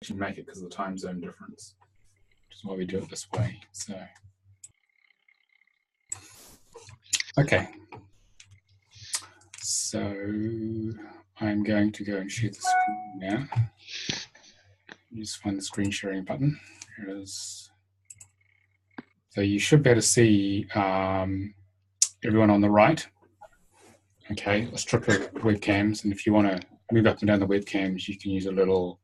actually make it because of the time zone difference, which is why we do it this way. So, okay. So I'm going to go and share the screen now. Just find the screen sharing button. Here it is. So you should be able to see everyone on the right. Okay, let's trip the webcams, and if you want to move up and down the webcams, you can use a little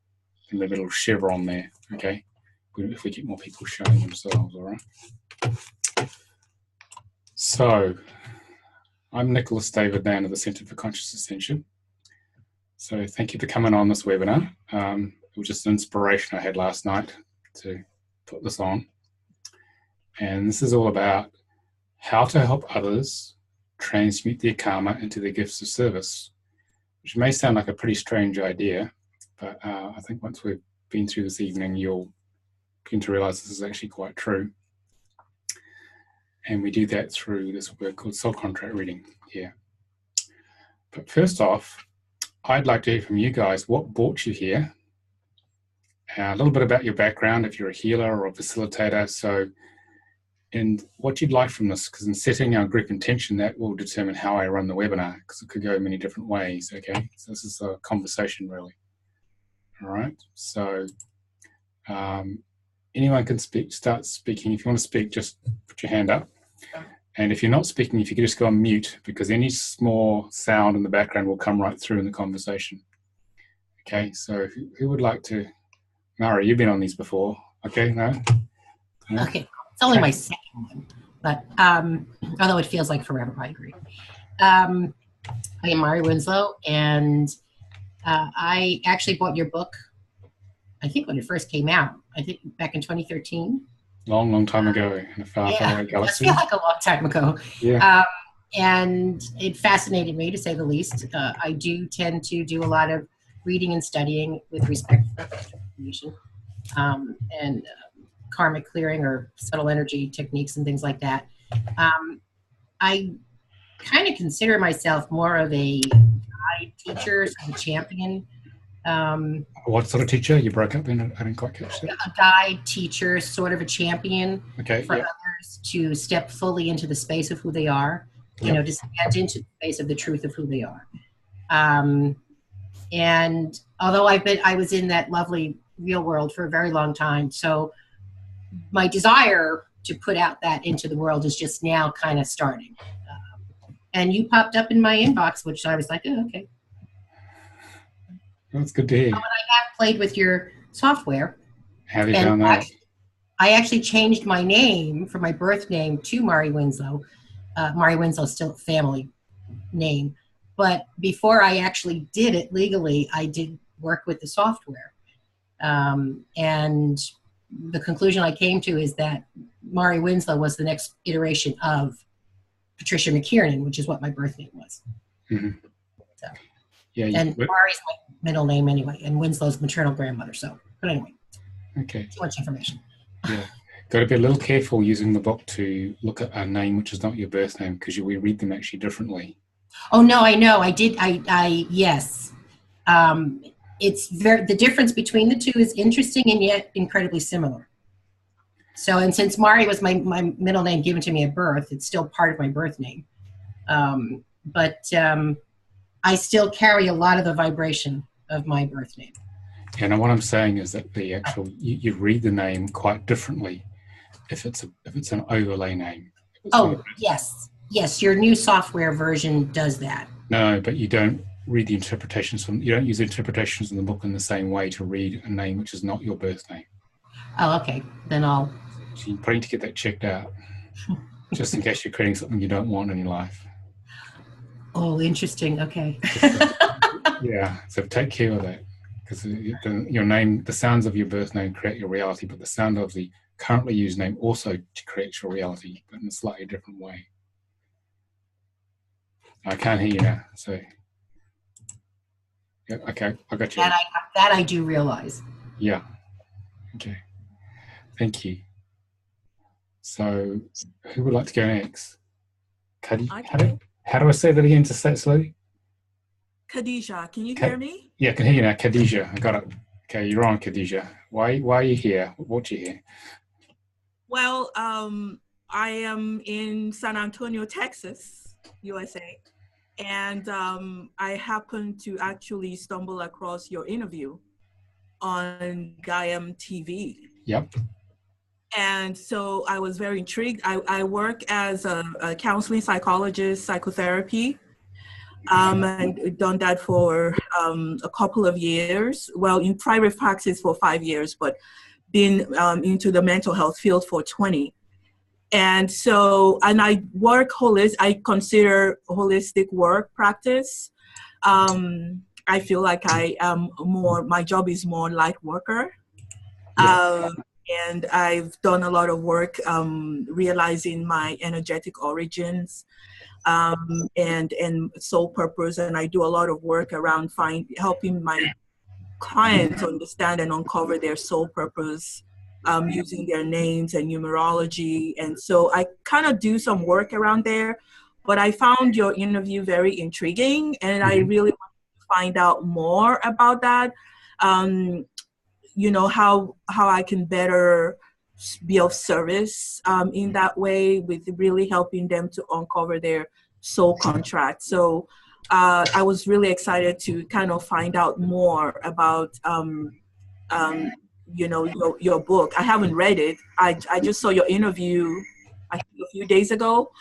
chevron there. Okay, if we get more people showing themselves, all right. So I'm Nicolas David Ngan of the Centre for Conscious Ascension. So thank you for coming on this webinar. It was just an inspiration I had last night to put this on. And this is all about how to help others transmute their karma into their gifts of service, which may sound like a pretty strange idea, but I think once we've been through this evening, you'll begin to realize this is actually quite true. And we do that through this work called soul contract reading here. But first off, I'd like to hear from you guys what brought you here, a little bit about your background, if you're a healer or a facilitator, and what you'd like from this, because in setting our group intention, that will determine how I run the webinar, because it could go many different ways, okay? So this is a conversation, really. All right, so anyone can start speaking. If you want to speak, just put your hand up. And if you're not speaking, if you could just go on mute, because any small sound in the background will come right through in the conversation. Okay, so who would like to? Mari, you've been on these before. Okay, no? Okay. It's only my second one, but although it feels like forever, I agree. I am Mari Winslow, and I actually bought your book, I think when it first came out, I think back in 2013. Long time ago in a far away galaxy. It feels like a long time ago. Yeah. And it fascinated me, to say the least. I do tend to do a lot of reading and studying with respect to transformation and karmic clearing or subtle energy techniques and things like that. I kind of consider myself more of a guide teacher, sort of a champion. What sort of teacher? You broke up, I didn't quite catch that. A guide teacher, sort of a champion for others to step fully into the space of who they are, you know, to step into the space of the truth of who they are. And although I was in that lovely real world for a very long time, so my desire to put out that into the world is just now kind of starting. And you popped up in my inbox, which I was like, oh, okay. That's good to hear. When I have played with your software. Have you done that? I actually changed my name from my birth name to Mari Winslow. Mari Winslow is still a family name. But before I actually did it legally, I did work with the software. And the conclusion I came to is that Mari Winslow was the next iteration of Patricia McKiernan, which is what my birth name was. Mm-hmm. So, yeah, and Mari's my middle name anyway, and Winslow's maternal grandmother. So, but anyway, okay. Too much information. Yeah, got to be a little careful using the book to look at a name which is not your birth name, because we read them actually differently. Oh no, I know. I did. Yes. It's the difference between the two is interesting and yet incredibly similar. So, and since Mari was my middle name given to me at birth, it's still part of my birth name. But I still carry a lot of the vibration of my birth name. Yeah, and what I'm saying is that the actual you read the name quite differently if it's an overlay name. Oh yes, your new software version does that. No, but you don't read the interpretations you don't use the interpretations in the book in the same way to read a name which is not your birth name. Oh, okay. Then so you probably need to get that checked out, just in case you're creating something you don't want in your life. Oh, interesting. Okay. Yeah, so take care of that, because your name, the sounds of your birth name create your reality, but the sound of the currently used name also creates your reality, but in a slightly different way. I can't hear you now, so yeah, okay, I got you. That I do realize. Yeah. Okay. Thank you. So, who would like to go next? Khadijah. How do I say that again? To say it slowly. Khadijah, can you hear me? Yeah, I can hear you now. Khadijah, I got it. Okay, you're on, Khadijah. Why are you here? What you here? Well, I am in San Antonio, Texas, USA. And I happened to actually stumble across your interview on Gaiam TV. Yep. And so I was very intrigued. I work as a counseling psychologist, psychotherapy, and done that for a couple of years. Well, in private practice for 5 years, but been into the mental health field for 20. And so, and I consider holistic work practice. I feel like I am my job is more light worker. Yeah. And I've done a lot of work realizing my energetic origins and soul purpose. And I do a lot of work around helping my clients understand and uncover their soul purpose using their names and numerology. And so I kind of do some work around there, but I found your interview very intriguing, and I really want to find out more about that. You know, how I can better be of service in that way, with really helping them to uncover their soul contract. So I was really excited to kind of find out more about you know, your book. I haven't read it. I just saw your interview I think a few days ago.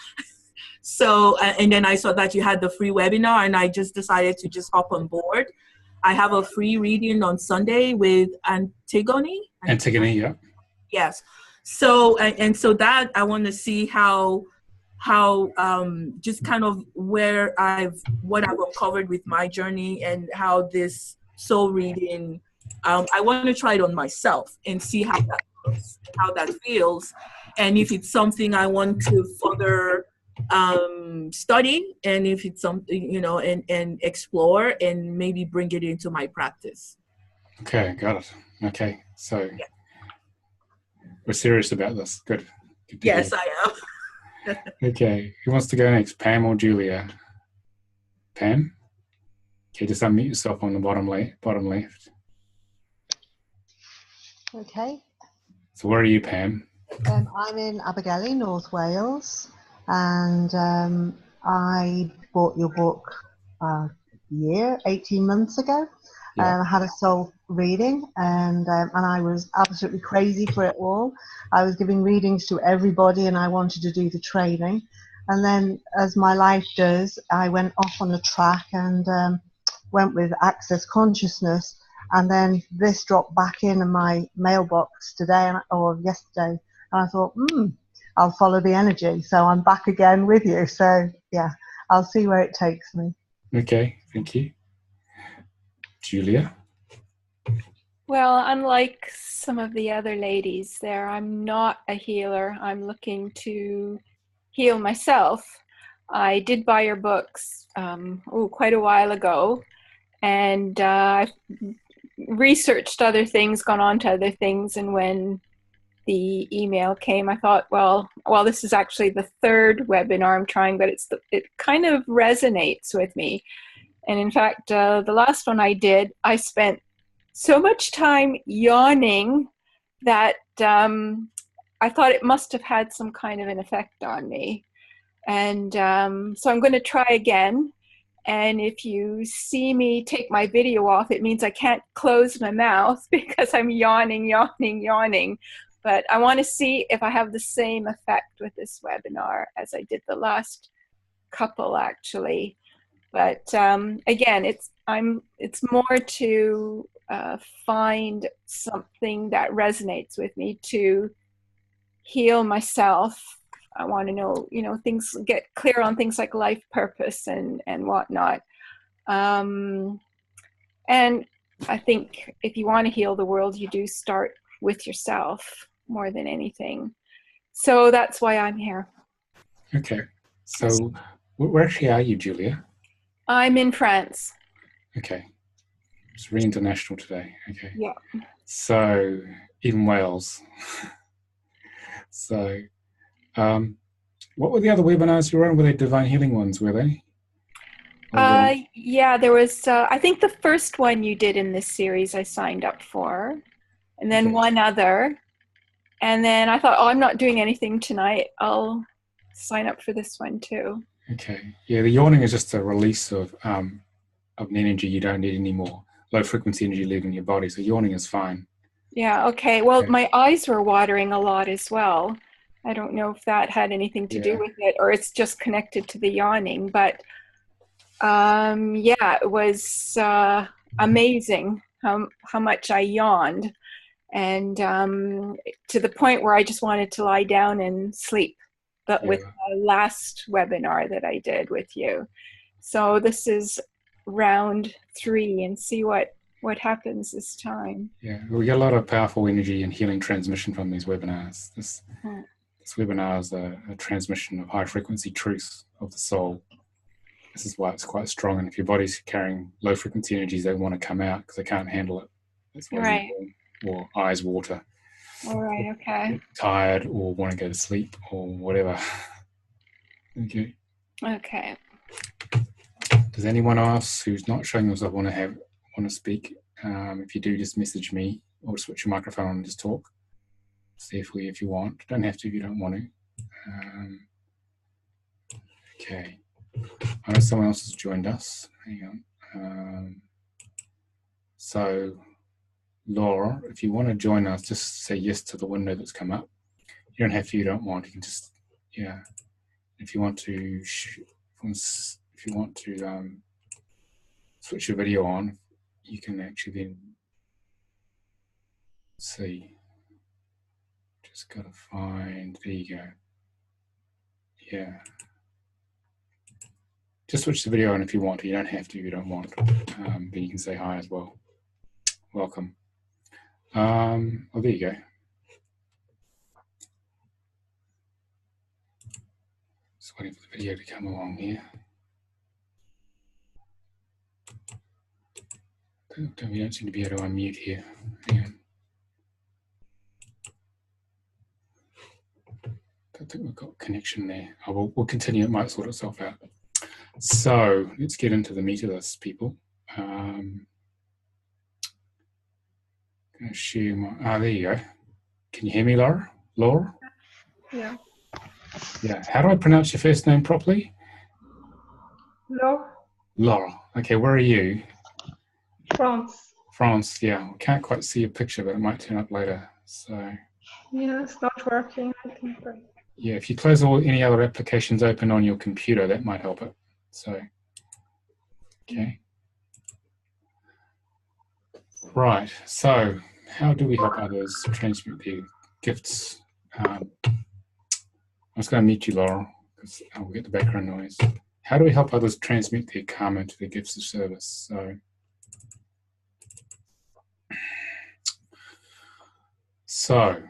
So and then I saw that you had the free webinar, and I just decided to just hop on board. I have a free reading on Sunday with Antigone, yeah. Yes. So and so that I want to see how just kind of what I've uncovered with my journey, and how this soul reading, I want to try it on myself and see how that looks, how that feels, and if it's something I want to further study, and if it's something, you know, and explore and maybe bring it into my practice. Okay, got it. Okay, so we're serious about this. Good. Yes, I am. Okay, who wants to go next, Pam or Julia? Pam? Okay, just unmute yourself on the bottom left. Okay. So where are you, Pam? I'm in Abigail, North Wales, and I bought your book 18 months ago. Yeah. I had a soul reading, and I was absolutely crazy for it all. I was giving readings to everybody, and I wanted to do the training. And then, as my life does, I went off on a track and went with Access Consciousness. And then this dropped back in my mailbox today or yesterday. And I thought, I'll follow the energy. So I'm back again with you. So yeah, I'll see where it takes me. Okay, thank you. Julia? Well, unlike some of the other ladies there, I'm not a healer. I'm looking to heal myself. I did buy your books quite a while ago, and I've researched other things, gone on to other things, and when the email came, I thought, well, this is actually the third webinar I'm trying, but it kind of resonates with me. And in fact, the last one I did, I spent so much time yawning that I thought it must have had some kind of an effect on me. And so I'm going to try again. And if you see me take my video off, it means I can't close my mouth because I'm yawning. But I want to see if I have the same effect with this webinar as I did the last couple, actually. But again, it's more to find something that resonates with me to heal myself. I want to know, things, get clear on things like life purpose and whatnot. And I think if you want to heal the world, you do start with yourself more than anything. So that's why I'm here. Okay. So where actually are you, Julia? I'm in France. Okay. It's really international today. Okay. Yeah. So in Wales. So what were the other webinars you were on? Were they divine healing ones, were they? Yeah, there was, I think the first one you did in this series I signed up for, and then Okay. one other. And then I thought, oh, I'm not doing anything tonight. I'll sign up for this one too. Okay. Yeah, the yawning is just a release of an energy you don't need anymore. Low frequency energy leaving your body. So yawning is fine. Yeah, okay. Well, Okay. my eyes were watering a lot as well. I don't know if that had anything to do with it, or it's just connected to the yawning. But yeah, it was amazing how much I yawned, and to the point where I just wanted to lie down and sleep. But with the last webinar that I did with you. So this is round 3, and see what happens this time. Yeah, we get a lot of powerful energy and healing transmission from these webinars. This webinar is a transmission of high frequency truth of the soul. This is why it's quite strong. And if your body's carrying low frequency energies, they want to come out because they can't handle it. That's why or eyes water. All right, okay. Tired or want to go to sleep or whatever. Okay. Okay. Does anyone else who's not showing themselves want to speak? If you do, just message me or switch your microphone on and just talk. Safely if you want. Don't have to if you don't want to. Okay. I know someone else has joined us. Hang on. So, Laura, if you want to join us, just say yes to the window that's come up. You don't have to. You don't want. You can just If you want to, switch your video on, you can actually then see. Just gotta find. There you go. Yeah. Just switch the video on if you want to. You don't have to. You don't want. But you can say hi as well. Welcome. Oh, there you go. Just waiting for the video to come along here. We don't seem to be able to unmute here. Hang on. Don't think we've got connection there. Oh, we'll continue. It might sort itself out. So let's get into the meat of this, people. I'm going to share my. There you go. Can you hear me, Laura? Laura? Yeah. Yeah. How do I pronounce your first name properly? Laura. Laura. Okay. Where are you? France. France. Yeah. I can't quite see a picture, but it might turn up later. So. Yeah, it's not working. I think. Yeah. If you close any other applications open on your computer, that might help it. So. Okay. Right. So, how do we help others transmute their gifts? I'm just going to mute you, Laurel, because I'll get the background noise. How do we help others transmute their karma into their gifts of service? So,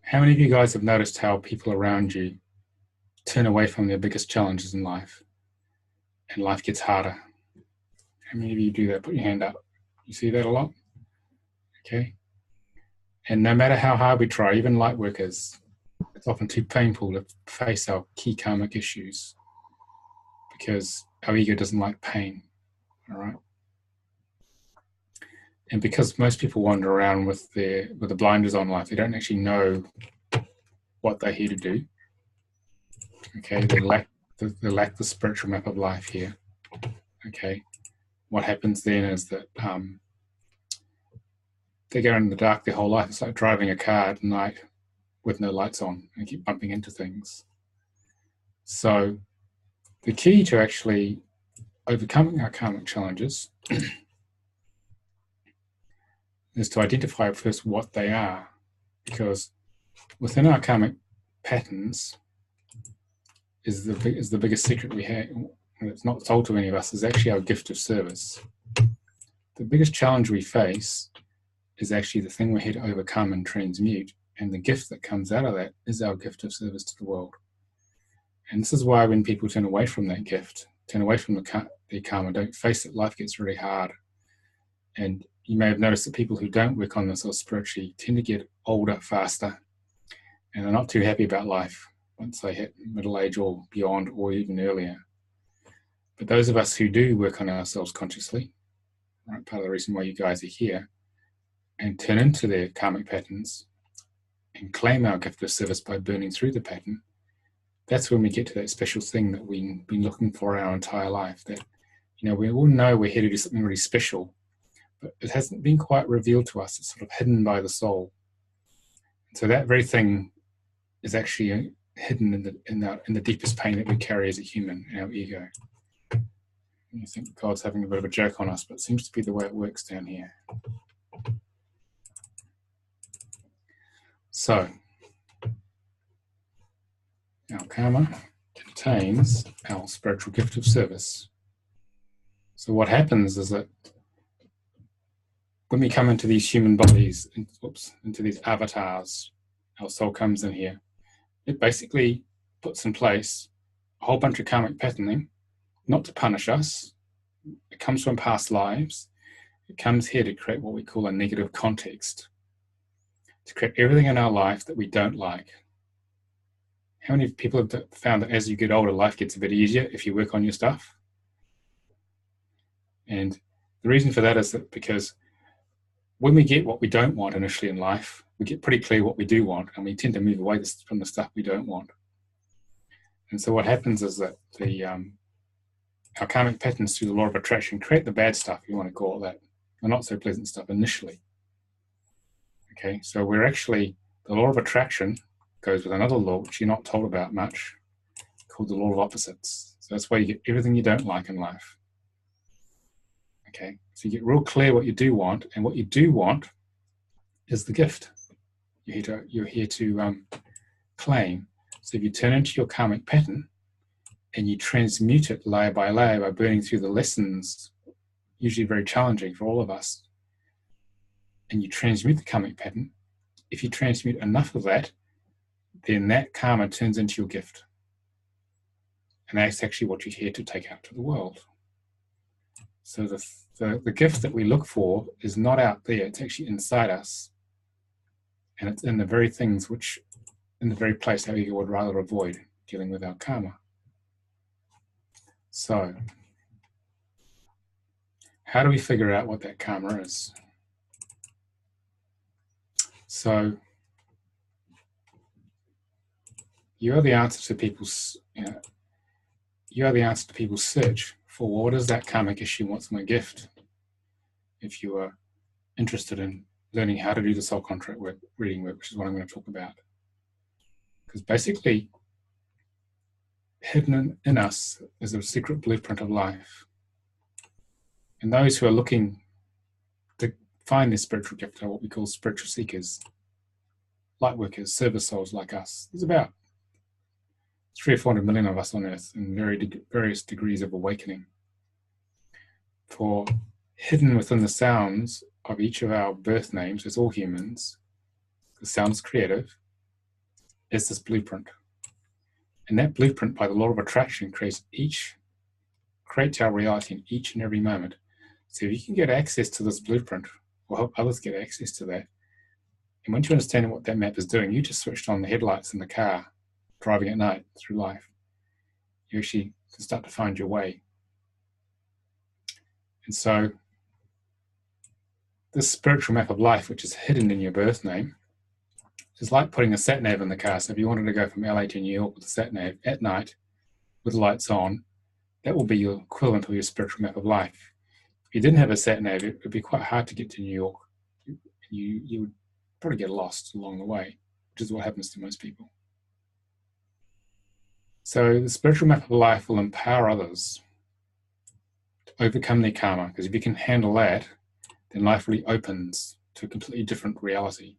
how many of you guys have noticed how people around you turn away from their biggest challenges in life, and life gets harder? How many of you do that? Put your hand up. You see that a lot? Okay. And no matter how hard we try, even light workers, it's often too painful to face our key karmic issues because our ego doesn't like pain, all right? And because most people wander around with the blinders on life, they don't actually know what they're here to do. Okay, they lack the spiritual map of life here. Okay, what happens then is that they go in the dark their whole life. It's like driving a car at night with no lights on and keep bumping into things. So the key to actually overcoming our karmic challenges is to identify first what they are, because within our karmic patterns is the biggest secret we have, and it's not told to any of us, is actually our gift of service. The biggest challenge we face is actually the thing we're here to overcome and transmute, and the gift that comes out of that is our gift of service to the world. And this is why when people turn away from that gift, turn away from their karma, don't face it, life gets really hard. And you may have noticed that people who don't work on this or spiritually tend to get older faster, and they're not too happy about life. once they hit middle age or beyond, or even earlier. But those of us who do work on ourselves consciously, right, part of the reason why you guys are here, and turn into their karmic patterns and claim our gift of service by burning through the pattern, that's when we get to that special thing that we've been looking for our entire life. That, you know, we all know we're here to do something really special, but it hasn't been quite revealed to us. It's sort of hidden by the soul. So that very thing is actually hidden in the deepest pain that we carry as a human, in our ego. You think God's having a bit of a joke on us, but it seems to be the way it works down here. So, our karma contains our spiritual gift of service. So what happens is that when we come into these human bodies, into these avatars, our soul comes in here, it basically puts in place a whole bunch of karmic patterning, not to punish us. It comes from past lives. It comes here to create what we call a negative context, to create everything in our life that we don't like. How many people have found that as you get older, life gets a bit easier if you work on your stuff? And the reason for that is that because when we get what we don't want initially in life, we get pretty clear what we do want, and we tend to move away from the stuff we don't want. And so what happens is that our karmic patterns through the law of attraction create the bad stuff, you want to call it that, the not so pleasant stuff initially. Okay, so we're actually, the law of attraction goes with another law which you're not told about much, called the law of opposites. So that's why you get everything you don't like in life. Okay, so you get real clear what you do want, and what you do want is the gift you're here to claim. So if you turn into your karmic pattern and you transmute it layer by layer by burning through the lessons, usually very challenging for all of us, and you transmute the karmic pattern, if you transmute enough of that, then that karma turns into your gift. And that's actually what you're here to take out to the world. So the gift that we look for is not out there, it's actually inside us. And it's in the very things which, in the very place that we would rather avoid dealing with our karma. So, how do we figure out what that karma is? So, you are the answer to people's, you are the answer to people's search for what is that karmic issue, what's my gift? If you are interested in learning how to do the soul contract work, reading work, which is what I'm going to talk about. Because basically, hidden in us is a secret blueprint of life. And those who are looking to find their spiritual gift are what we call spiritual seekers, light workers, service souls like us. There's about 300 or 400 million of us on Earth in various degrees of awakening. For hidden within the sounds of each of our birth names, as all humans, the sound's creative, is this blueprint. And that blueprint, by the law of attraction, creates our reality in each and every moment. So if you can get access to this blueprint, or help others get access to that, and once you understand what that map is doing, you just switched on the headlights in the car, driving at night through life. You actually can start to find your way. And so, this spiritual map of life, which is hidden in your birth name, is like putting a sat-nav in the car. So if you wanted to go from LA to New York with a sat-nav at night, with the lights on, that will be your equivalent of your spiritual map of life. If you didn't have a sat-nav, it would be quite hard to get to New York. You would probably get lost along the way, which is what happens to most people. So the spiritual map of life will empower others to overcome their karma, because if you can handle that, then life really opens to a completely different reality.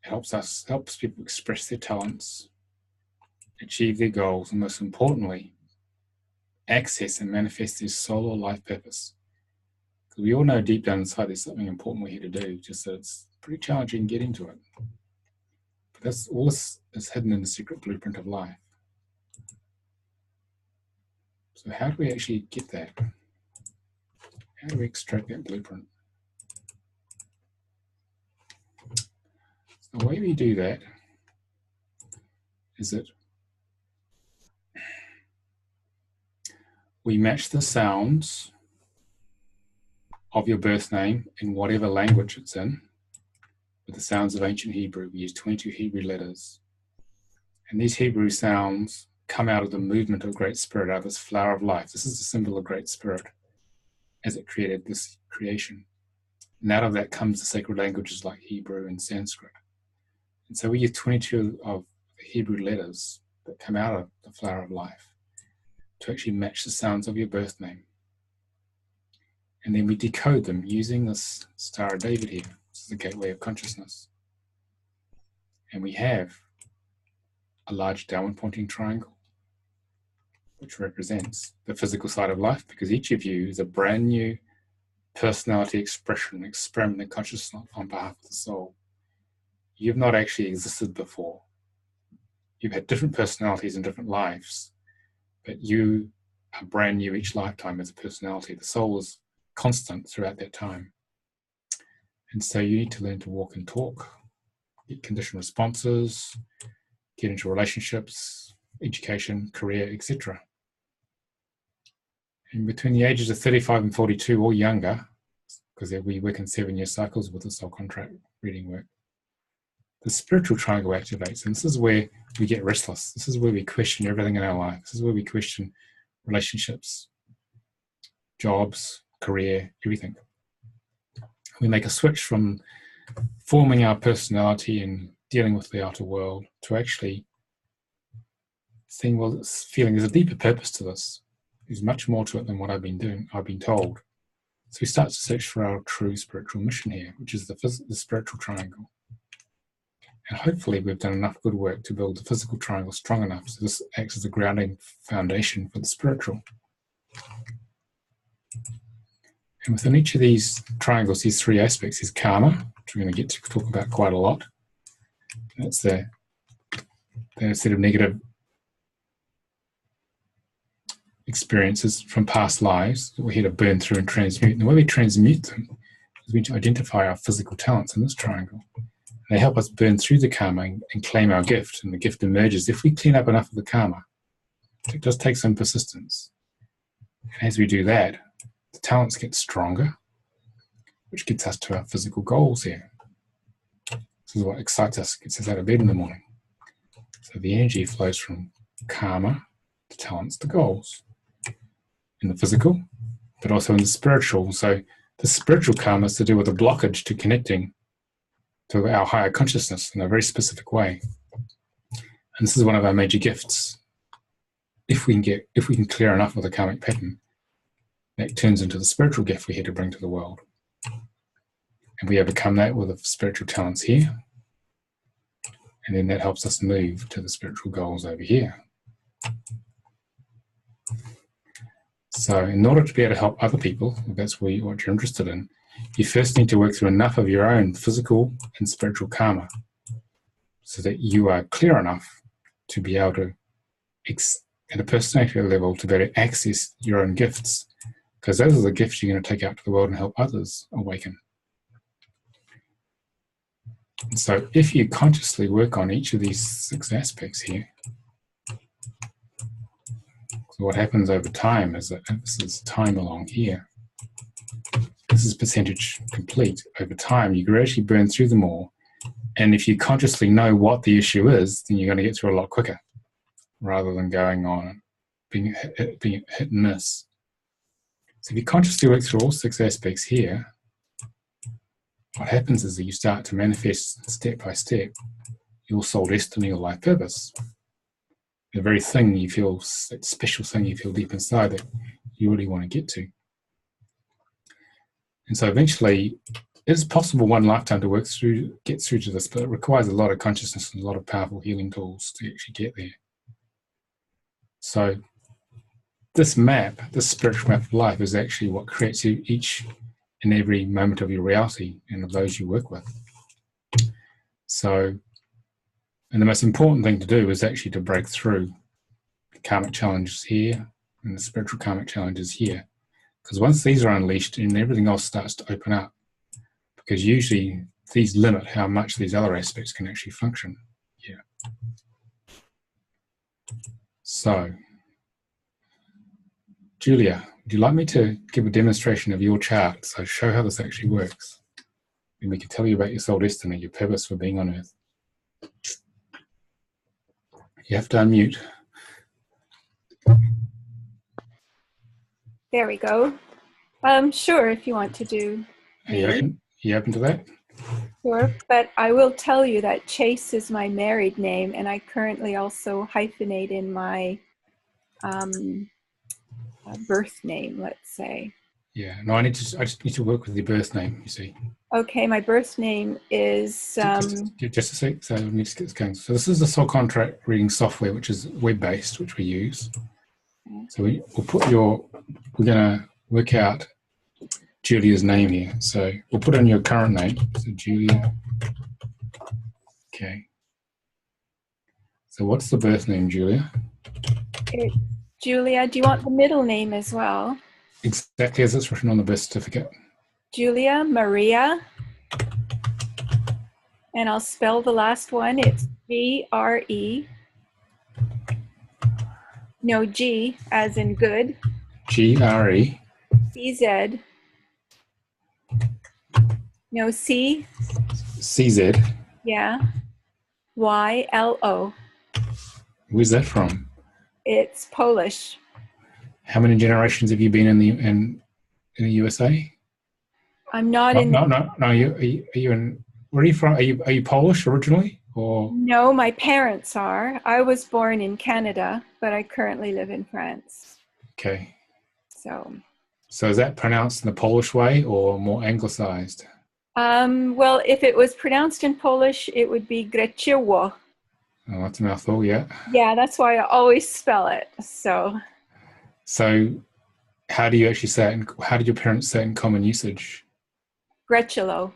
It helps people express their talents, achieve their goals, and most importantly, access and manifest their soul or life purpose. Because we all know deep down inside there's something important we're here to do, just that it's pretty challenging getting to it. But that's all is hidden in the secret blueprint of life. So how do we actually get that? How do we extract that blueprint? So the way we do that is that we match the sounds of your birth name in whatever language it's in with the sounds of ancient Hebrew. We use 22 Hebrew letters. And these Hebrew sounds come out of the movement of Great Spirit, out of this flower of life. This is the symbol of Great Spirit as it created this creation. And out of that comes the sacred languages like Hebrew and Sanskrit. And so we use 22 of the Hebrew letters that come out of the flower of life to actually match the sounds of your birth name. And then we decode them using this Star of David here. This is the gateway of consciousness. And we have a large downward pointing triangle, which represents the physical side of life, because each of you is a brand new personality expression, experiment in consciousness on behalf of the soul. You've not actually existed before. You've had different personalities in different lives, but you are brand new each lifetime as a personality. The soul is constant throughout that time. And so you need to learn to walk and talk, get conditioned responses, get into relationships, education, career, etc. And between the ages of 35 and 42 or younger, because we work in 7-year cycles with the soul contract reading work, the spiritual triangle activates. And this is where we get restless. This is where we question everything in our life. This is where we question relationships, jobs, career, everything. We make a switch from forming our personality and dealing with the outer world to actually seeing, well, this feeling there's a deeper purpose to this. There's much more to it than what I've been doing, I've been told. So we start to search for our true spiritual mission here, which is the spiritual triangle. And hopefully we've done enough good work to build the physical triangle strong enough so this acts as a grounding foundation for the spiritual. And within each of these triangles, these 3 aspects, is karma, which we're going to get to talk about quite a lot. That's the set of negative experiences from past lives that we're here to burn through and transmute. And the way we transmute them is we identify our physical talents in this triangle. They help us burn through the karma and claim our gift, and the gift emerges if we clean up enough of the karma. It does take some persistence. And as we do that, the talents get stronger, which gets us to our physical goals here. This is what excites us, gets us out of bed in the morning. So the energy flows from karma to talents to goals. In the physical, but also in the spiritual. So the spiritual karma is to do with a blockage to connecting to our higher consciousness in a very specific way. And this is one of our major gifts. If we can clear enough of the karmic pattern, that turns into the spiritual gift we're here to bring to the world. And we overcome that with the spiritual talents here. And then that helps us move to the spiritual goals over here. So in order to be able to help other people, if that's what you're interested in, you first need to work through enough of your own physical and spiritual karma so that you are clear enough to be able to, at a personality level, to be able to access your own gifts, because those are the gifts you're going to take out to the world and help others awaken. And so if you consciously work on each of these 6 aspects here, so what happens over time is that this is time along here. This is percentage complete. Over time, you gradually burn through them all. And if you consciously know what the issue is, then you're going to get through a lot quicker rather than going on being hit and miss. So if you consciously work through all 6 aspects here, what happens is that you start to manifest step by step your soul destiny or life purpose. The very thing you feel, that special thing you feel deep inside that you really want to get to. And so eventually, it is possible one lifetime to get through to this, but it requires a lot of consciousness and a lot of powerful healing tools to actually get there. So this map, this spiritual map of life, is actually what creates each and every moment of your reality and of those you work with. So, and the most important thing to do is actually to break through the karmic challenges here and the spiritual karmic challenges here. Because once these are unleashed, and everything else starts to open up. Because usually these limit how much these other aspects can actually function here. So, Julia, would you like me to give a demonstration of your chart? So show how this actually works. And we can tell you about your soul destiny, your purpose for being on earth. You have to unmute. There we go. Sure, if you want to do. Are you open to that? Sure, but I will tell you that Chase is my married name, and I currently also hyphenate in my birth name, let's say. Yeah, no, I just need to work with your birth name, you see. Okay, my birth name is... just a sec, so we need to get this going. So this is the soul contract reading software, which is web-based, which we use. So we'll put we're going to work out Julia's name here. So we'll put in your current name. So Julia. Okay. So what's the birth name, Julia? Julia. Do you want the middle name as well? Exactly as it's written on the birth certificate. Julia Maria. And I'll spell the last one. It's G-R-E. No, G as in good. G-R-E. C-Z. No, C. C-Z. Yeah. Y-L-O. Where's that from? It's Polish. How many generations have you been in the USA? I'm not No. Are you in? Where are you from? Are you Polish originally, or? No, my parents are. I was born in Canada, but I currently live in France. Okay. So is that pronounced in the Polish way or more anglicized? Well, if it was pronounced in Polish, it would be Greciowo. Oh, that's a mouthful, yeah. Yeah, that's why I always spell it. So how do you actually say it? How did your parents say it in common usage? Grecilo.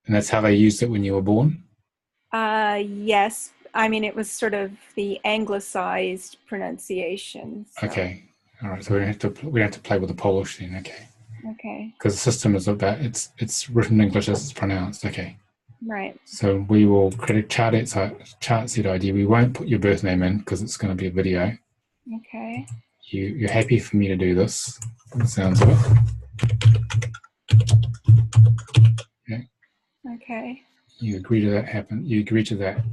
And that's how they used it when you were born? Yes. I mean, it was sort of the anglicized pronunciation. So. Okay. All right. So we don't have to play with the Polish then. Okay. Okay. Because the system is about it's written English as it's pronounced. Okay. Right. So we will create a chart set ID. We won't put your birth name in because it's going to be a video. Okay. You're happy for me to do this? It sounds of it. Okay. Okay. You agree to that happen. You agree to that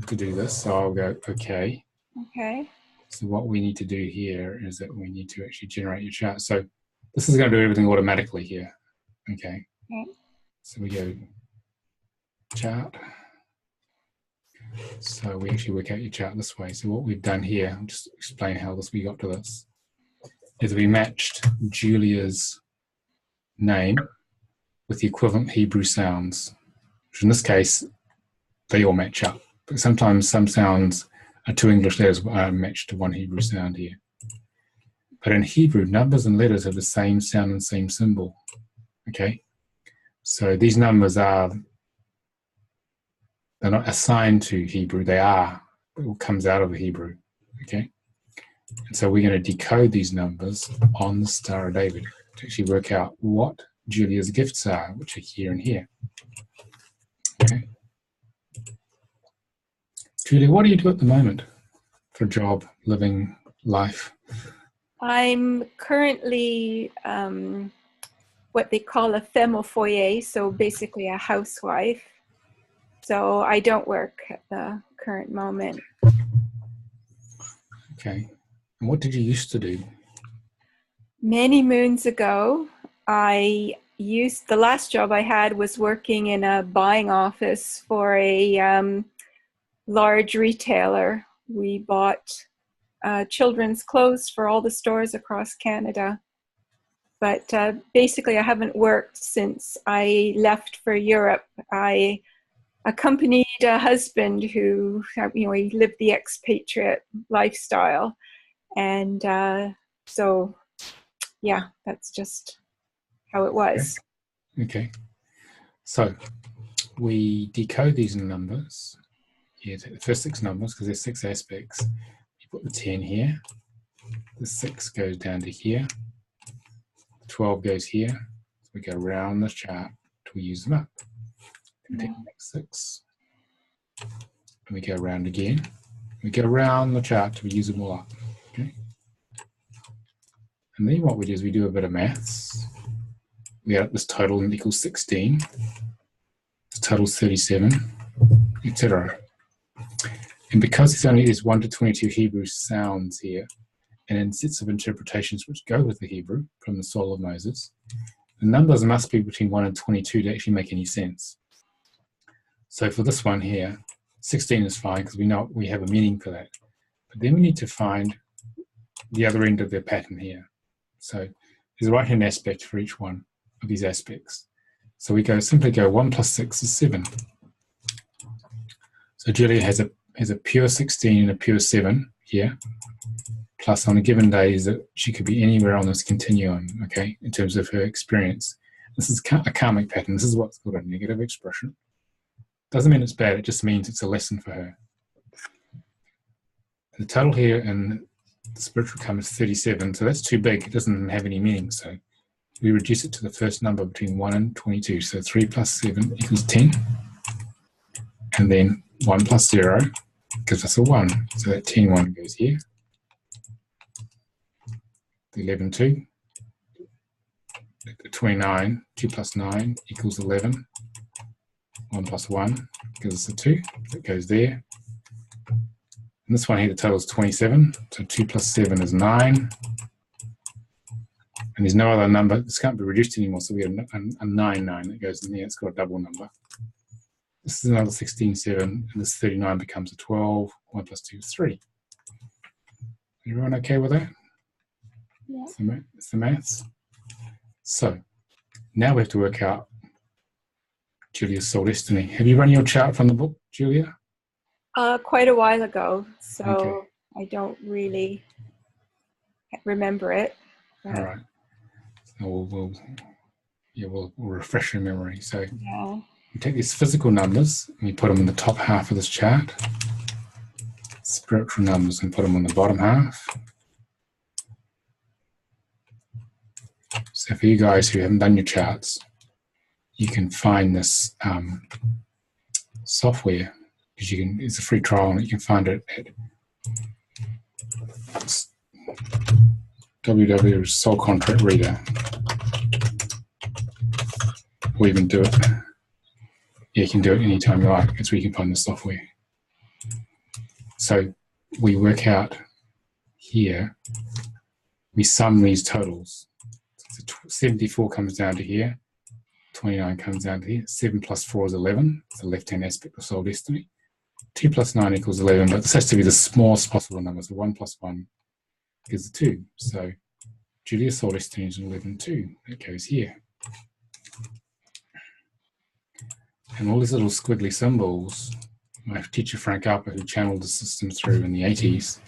to do this. So I'll go okay. Okay. So what we need to do here is that we need to actually generate your chart. So this is going to do everything automatically here. Okay. Okay. So we go chart. So we actually work out your chart this way. So what we've done here, I'll just explain how we got to this, is we matched Julia's name with the equivalent Hebrew sounds, which in this case, they all match up. But sometimes some sounds are two English letters matched to one Hebrew sound here. But in Hebrew, numbers and letters have the same sound and same symbol. Okay? So these numbers they're not assigned to Hebrew, they are. It all comes out of the Hebrew. Okay? And so we're going to decode these numbers on the Star of David to actually work out what Julia's gifts are, which are here and here. Okay? Julia, what do you do at the moment for a job, living, life? I'm currently what they call a femme au foyer, so basically a housewife. So I don't work at the current moment. Okay. And what did you used to do? Many moons ago, the last job I had was working in a buying office for a large retailer. We bought children's clothes for all the stores across Canada. But basically, I haven't worked since I left for Europe. I accompanied a husband who, he lived the expatriate lifestyle. And so, yeah, that's just how it was. Okay. So we decode these numbers. Here, take the first 6 numbers because there's 6 aspects. You put the 10 here. The 6 goes down to here. 12 goes here. So we go around the chart till we use them up. We take the next 6. And we go around again. We go around the chart till we use them all up. Okay. And then what we do is we do a bit of maths. We add up this total and it equals 16. This total is 37, etc. And because there's 1 to 22 Hebrew sounds here, and in sets of interpretations which go with the Hebrew from the Soul of Moses, the numbers must be between 1 and 22 to actually make any sense. So for this one here, 16 is fine because we know we have a meaning for that. But then we need to find the other end of the pattern here. So there's a right-hand aspect for each one of these aspects. So we simply go 1 plus 6 is 7. So Julia has a pure 16 and a pure 7 here. Plus on a given day is that she could be anywhere on this continuum, okay, in terms of her experience. This is a karmic pattern. This is what's called a negative expression. Doesn't mean it's bad, it just means it's a lesson for her. The total here in the spiritual karma is 37, so that's too big, it doesn't have any meaning, so we reduce it to the first number between 1 and 22, so 3 plus 7 equals 10, and then 1 plus 0 gives us a 1, so that 10 1 goes here. The 11 2, the 29, 2 plus 9 equals 11, 1 plus 1 gives us a 2, that goes there. And this one here, the total is 27, so 2 plus 7 is 9. And there's no other number, this can't be reduced anymore, so we have a 9 9 that goes in there, it's got a double number. This is another 16 7, and this 39 becomes a 12, 1 plus 2 is 3. Everyone okay with that? Yeah. It's the maths. So now we have to work out Julia's soul destiny. Have you run your chart from the book, Julia? Quite a while ago, so okay. I don't really remember it. All right. So we'll refresh your memory. So we take these physical numbers and we put them in the top half of this chart. Spiritual numbers and put them on the bottom half. So for you guys who haven't done your charts, you can find this software, because it's a free trial and you can find it at www.soulcontractreader. Or even do it. Yeah, you can do it anytime you like. That's where you can find the software. So we work out here, we sum these totals. So 74 comes down to here, 29 comes down to here, 7 plus 4 is 11, it's the left-hand aspect of soul destiny. 2 plus 9 equals 11, but this has to be the smallest possible number, so 1 plus 1 gives a 2. So Julia's soul destiny is 11 2, that goes here. And all these little squiggly symbols, my teacher Frank Harper, who channeled the system through in the 80s,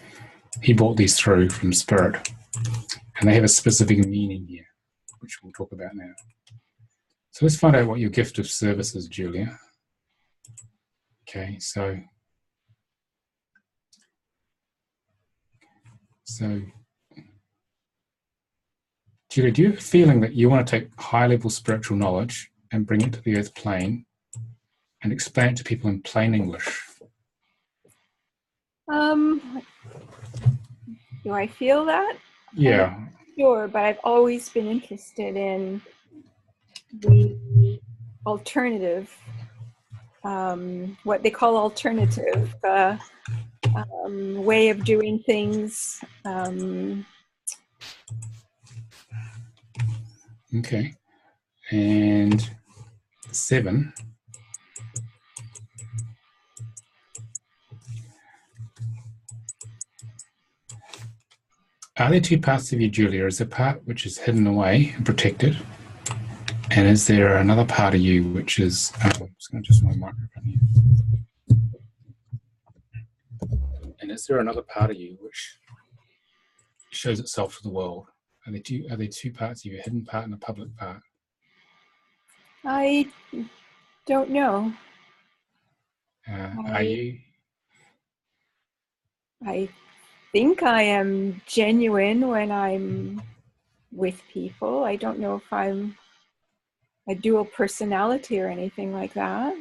he brought these through from Spirit. And they have a specific meaning here, which we'll talk about now. So let's find out what your gift of service is, Julia. Okay, so Julia, do you have a feeling that you want to take high-level spiritual knowledge and bring it to the earth plane and explain it to people in plain English? Do I feel that? Yeah. Sure, but I've always been interested in the alternative, what they call alternative way of doing things. Okay. And 7. Are there two parts of you, Julia? Is there a part which is hidden away and protected? And is there another part of you which is... I'm just going to adjust my microphone here. And is there another part of you which shows itself to the world? Are there two parts of you, a hidden part and a public part? I don't know. Are you? I think I am genuine when I'm with people. I don't know if I'm a dual personality or anything like that.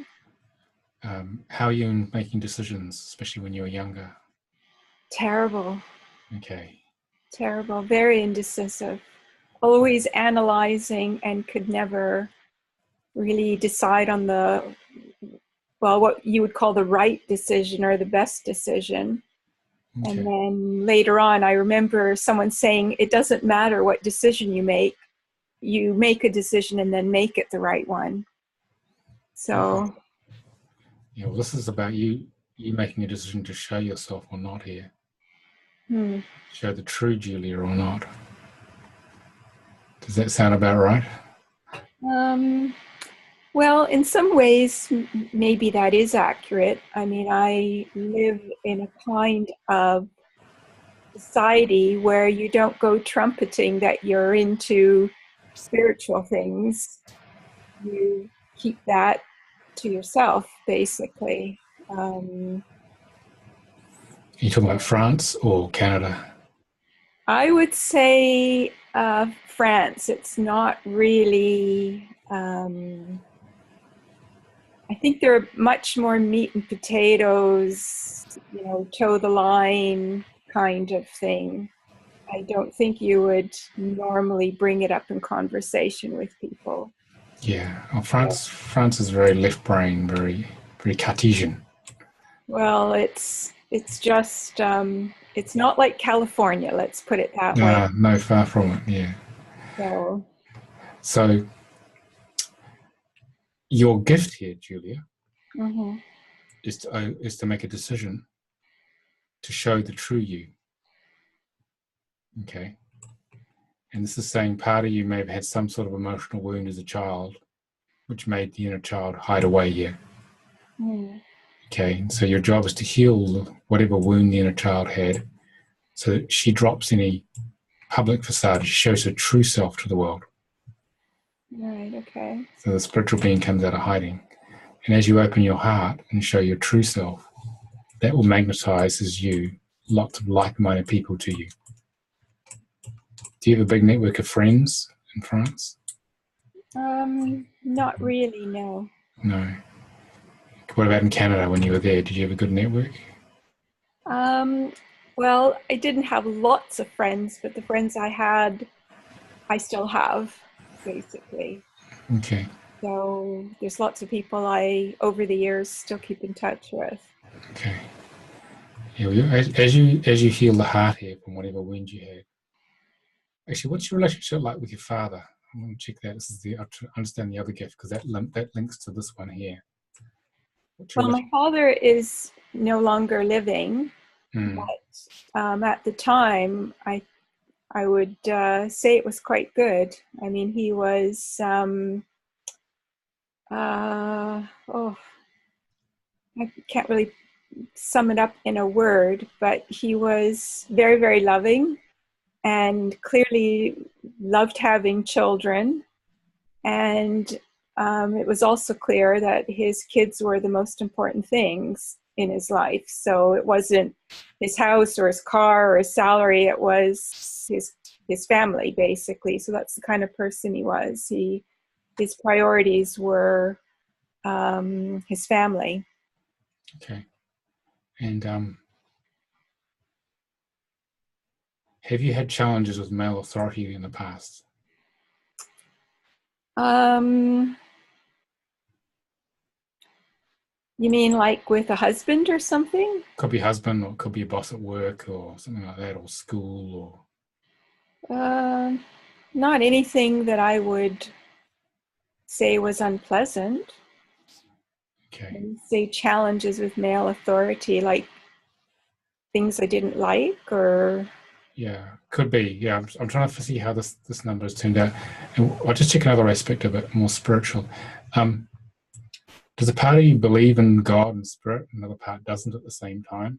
How are you in making decisions, especially when you were younger? Terrible. Okay. Terrible. Very indecisive. Always analyzing and could never really decide on what you would call the right decision or the best decision. Okay. And then later on, I remember someone saying, it doesn't matter what decision you make a decision and then make it the right one. So. Yeah, well, this is about you making a decision to show yourself or not here. Show the true Julia or not. Does that sound about right? Well, in some ways, maybe that is accurate. I mean, I live in a kind of society where you don't go trumpeting that you're into spiritual things. You keep that to yourself, basically. You talking about France or Canada? I would say France. It's not really. I think they're much more meat and potatoes, toe the line kind of thing. I don't think you would normally bring it up in conversation with people. Yeah, well, France is very left brain, very very Cartesian. Well, it's just it's not like California. Let's put it that way. No, far from it. Yeah. So your gift here, Julia, is to make a decision to show the true you. Okay. And this is saying part of you may have had some sort of emotional wound as a child, which made the inner child hide away here. Okay, and so your job is to heal whatever wound the inner child had so that she drops any public facade. She shows her true self to the world. Right, okay. So the spiritual being comes out of hiding. And as you open your heart and show your true self, that will magnetize as you lots of like-minded people to you. Do you have a big network of friends in France? Not really, no. No. What about in Canada when you were there? Did you have a good network? Well, I didn't have lots of friends, but the friends I had, I still have, basically. Okay. So there's lots of people I, over the years, still keep in touch with. Okay. Yeah, well, as you heal the heart here from whatever wound you had. Actually, what's your relationship like with your father? I'm going to check that. This is to understand the other gift because that links to this one here. Well, my father is no longer living, but at the time, I would say it was quite good. I mean, he was, I can't really sum it up in a word, but he was very, very loving and clearly loved having children. And it was also clear that his kids were the most important things in his life. So it wasn't his house or his car or his salary, it was his family, basically. So that's the kind of person he was. His priorities were his family. Okay. And have you had challenges with male authority in the past? You mean like with a husband or something? Could be husband, or it could be a boss at work, or something like that, or school, or. Not anything that I would say was unpleasant. Okay. And say challenges with male authority, like things I didn't like, or. Yeah, could be. Yeah, I'm trying to see how this number has turned out. And I'll just check another aspect of it, more spiritual. Does a part of you believe in God and spirit, and another part doesn't at the same time?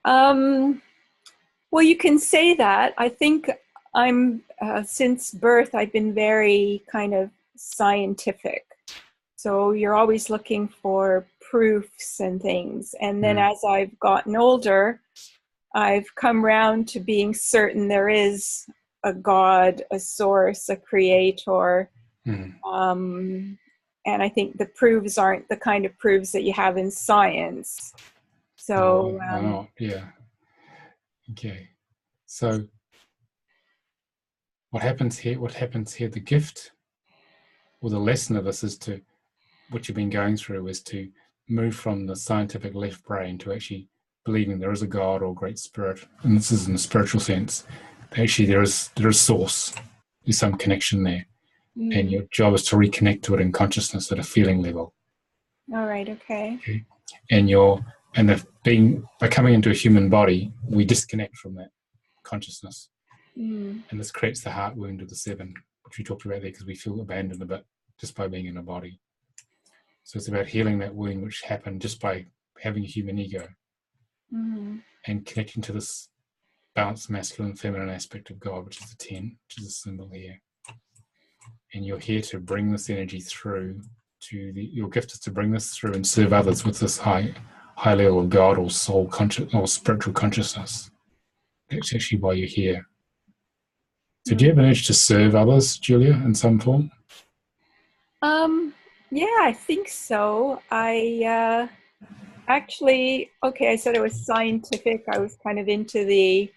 Well, you can say that. I think I'm, since birth, I've been very kind of scientific. So you're always looking for proofs and things. And then as I've gotten older, I've come round to being certain there is a God, a source, a creator. And I think the proofs aren't the kind of proofs that you have in science. So, yeah. Okay. So what happens here, the gift or the lesson of this is to, what you've been going through is to move from the scientific left brain to actually believing there is a God or great spirit, and this is in a spiritual sense. Actually, there is source. There's some connection there, and your job is to reconnect to it in consciousness at a feeling level. All right. Okay. And by coming into a human body, we disconnect from that consciousness, and this creates the heart wound of the 7, which we talked about there, because we feel abandoned a bit just by being in a body. So it's about healing that wound which happened just by having a human ego, and connecting to this balanced masculine feminine aspect of God, which is the 10, which is a symbol here. And you're here to bring this energy through to your gift is to bring this through and serve others with this high level of God or soul conscious or spiritual consciousness. That's actually why you're here. So do you have an urge to serve others, Julia, in some form? Yeah, I think so. I actually, okay, I said it was scientific. I was kind of into the,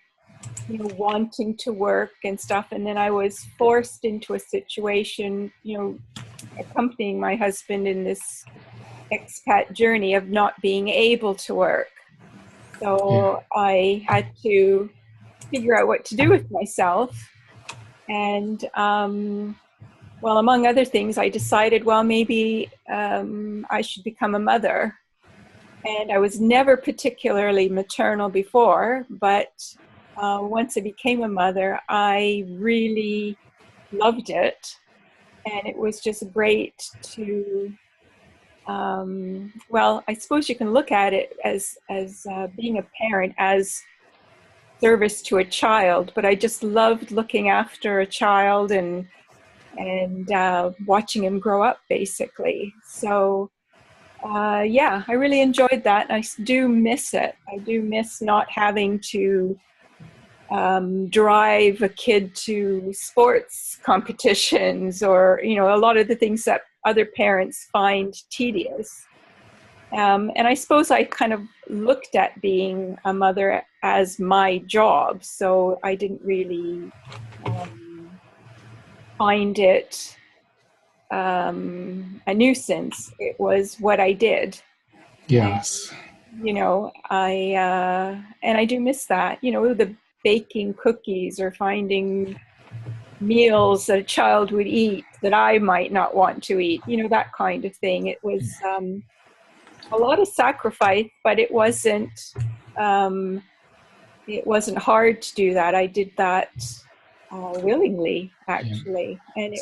wanting to work and stuff. And then I was forced into a situation, accompanying my husband in this expat journey of not being able to work. So I had to figure out what to do with myself. And, well, among other things, I decided, well, maybe I should become a mother. And I was never particularly maternal before, but once I became a mother, I really loved it. And it was just great to, well, I suppose you can look at it as being a parent as service to a child, but I just loved looking after a child and watching him grow up, basically. So, yeah, I really enjoyed that. I do miss it. I do miss not having to drive a kid to sports competitions or, a lot of the things that other parents find tedious. And I suppose I kind of looked at being a mother as my job, so I didn't really find it a nuisance. It was what I did. Yes. And, I do miss that, the baking cookies or finding meals that a child would eat that I might not want to eat, that kind of thing. It was a lot of sacrifice, but it wasn't hard to do that. I did that willingly, actually. And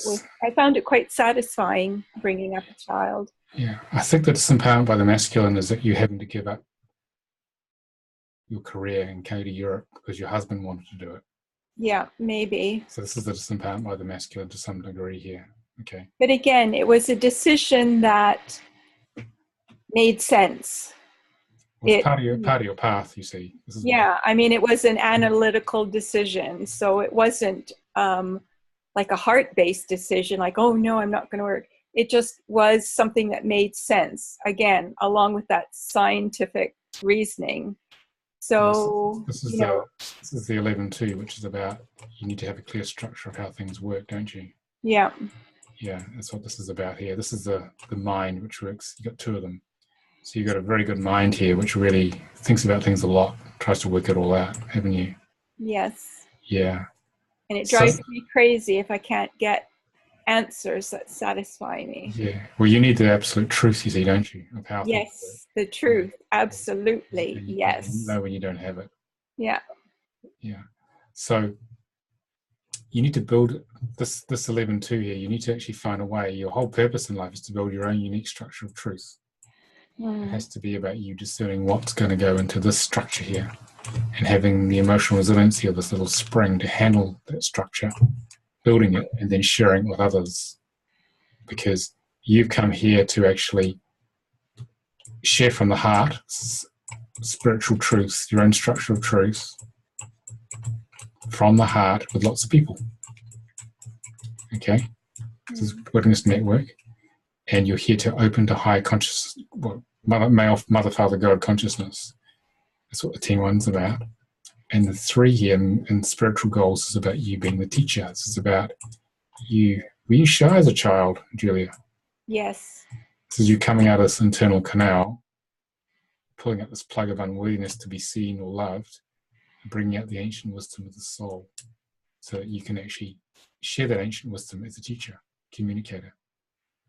I found it quite satisfying bringing up a child. Yeah, I think that disempowerment by the masculine is that you're having to give up your career and go to Europe because your husband wanted to do it. Yeah, maybe. So this is the disempowerment by the masculine to some degree here. Okay. But again, it was a decision that made sense. Well, it's part of your path, you see. It was an analytical decision. So it wasn't like a heart-based decision, like, oh, no, I'm not going to work. It just was something that made sense, again, along with that scientific reasoning. So, this is the 11-2, which is about you need to have a clear structure of how things work, don't you? Yeah. Yeah, that's what this is about here. This is the mind which works. You've got 2 of them. So you've got a very good mind here, which really thinks about things a lot, tries to work it all out, haven't you? Yes. Yeah. And it drives me crazy if I can't get answers that satisfy me. Yeah. Well, you need the absolute truth, you see, don't you? Of how yes, the truth. Absolutely. Yes. You know when you don't have it. Yeah. Yeah. So you need to build this 11-2 here. You need to actually find a way. Your whole purpose in life is to build your own unique structure of truth. It has to be about you discerning what's going to go into this structure here and having the emotional resiliency of this little spring to handle that structure, building it and then sharing it with others, because you've come here to actually share from the heart spiritual truths, your own structure of truth from the heart with lots of people. Okay? This is Witness Network. And you're here to open to high consciousness, mother, father, God consciousness. That's what the T1's about. And the 3 here in spiritual goals is about you being the teacher. This is about you. Were you shy as a child, Julia? Yes. This is you coming out of this internal canal, pulling out this plug of unworthiness to be seen or loved, and bringing out the ancient wisdom of the soul so that you can actually share that ancient wisdom as a teacher, communicator.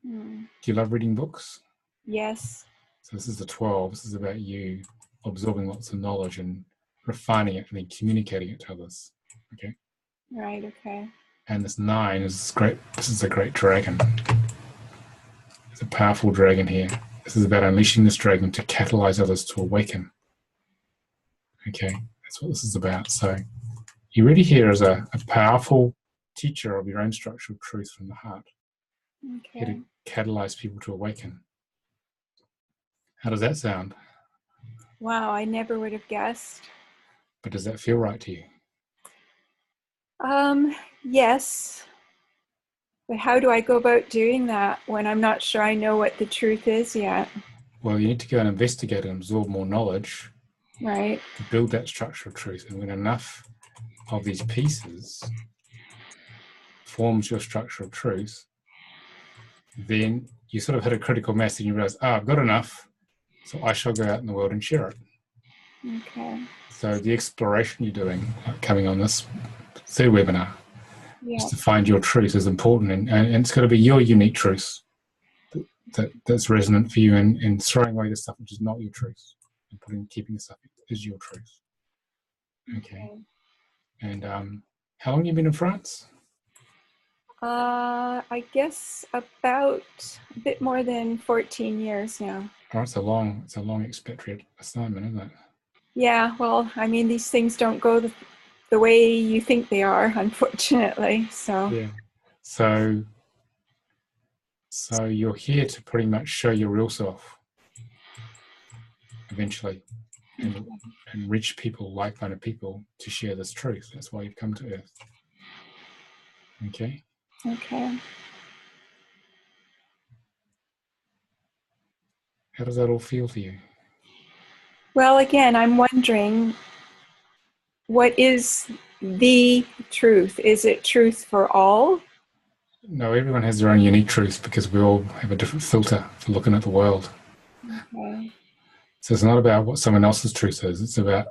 Do you love reading books? Yes. So this is the 12. This is about you absorbing lots of knowledge and refining it and then communicating it to others. Okay. Right. Okay. And this 9 is great. This is a great dragon. It's a powerful dragon here. This is about unleashing this dragon to catalyze others to awaken. Okay, that's what this is about. So you're really here as a powerful teacher of your own structural truth from the heart. Okay. Here to catalyze people to awaken. How does that sound? Wow, I never would have guessed. But does that feel right to you? Yes. But how do I go about doing that when I'm not sure I know what the truth is yet? Well, you need to go and investigate and absorb more knowledge. Right. To build that structural truth. And when enough of these pieces forms your structural truth, then you sort of hit a critical mass and you realize, I've got enough, so I shall go out in the world and share it. Okay. So the exploration you're doing, coming on this 3rd webinar, is to find your truth is important, and it's got to be your unique truth that's resonant for you, and throwing away the stuff which is not your truth, and keeping the stuff that is your truth. Okay. And how long have you been in France? I guess about a bit more than 14 years now. Oh, it's a long expatriate assignment, isn't it? Yeah, well, I mean, these things don't go the way you think they are, unfortunately. So yeah. So you're here to pretty much show your real self eventually, and reach people, like-minded people, to share this truth. That's why you've come to Earth. Okay. Okay. How does that all feel to you? Well, again, I'm wondering, what is the truth? Is it truth for all? No, everyone has their own unique truth because we all have a different filter for looking at the world. Okay. So it's not about what someone else's truth is. It's about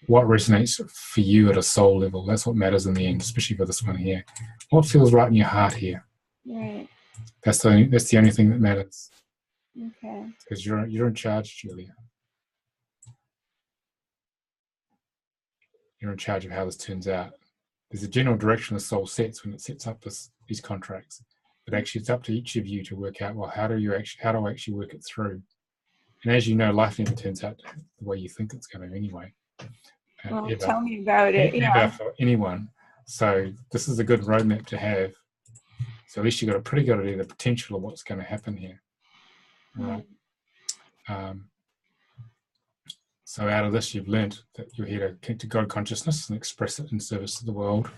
what resonates for you at a soul level. That's what matters in the end, especially for this one here. What feels right in your heart here? Right. That's the only thing that matters. Okay. Because you're in charge, Julia. You're in charge of how this turns out. There's a general direction the soul sets when it sets up these contracts, but actually it's up to each of you to work out, well, how do I actually work it through? And as you know, life never turns out the way you think it's going to anyway. Well, ever. Tell me about it. Ever for anyone. So this is a good roadmap to have. So at least you've got a pretty good idea of the potential of what's going to happen here. All right. So out of this, you've learned that you're here to connect to God consciousness and express it in service to the world,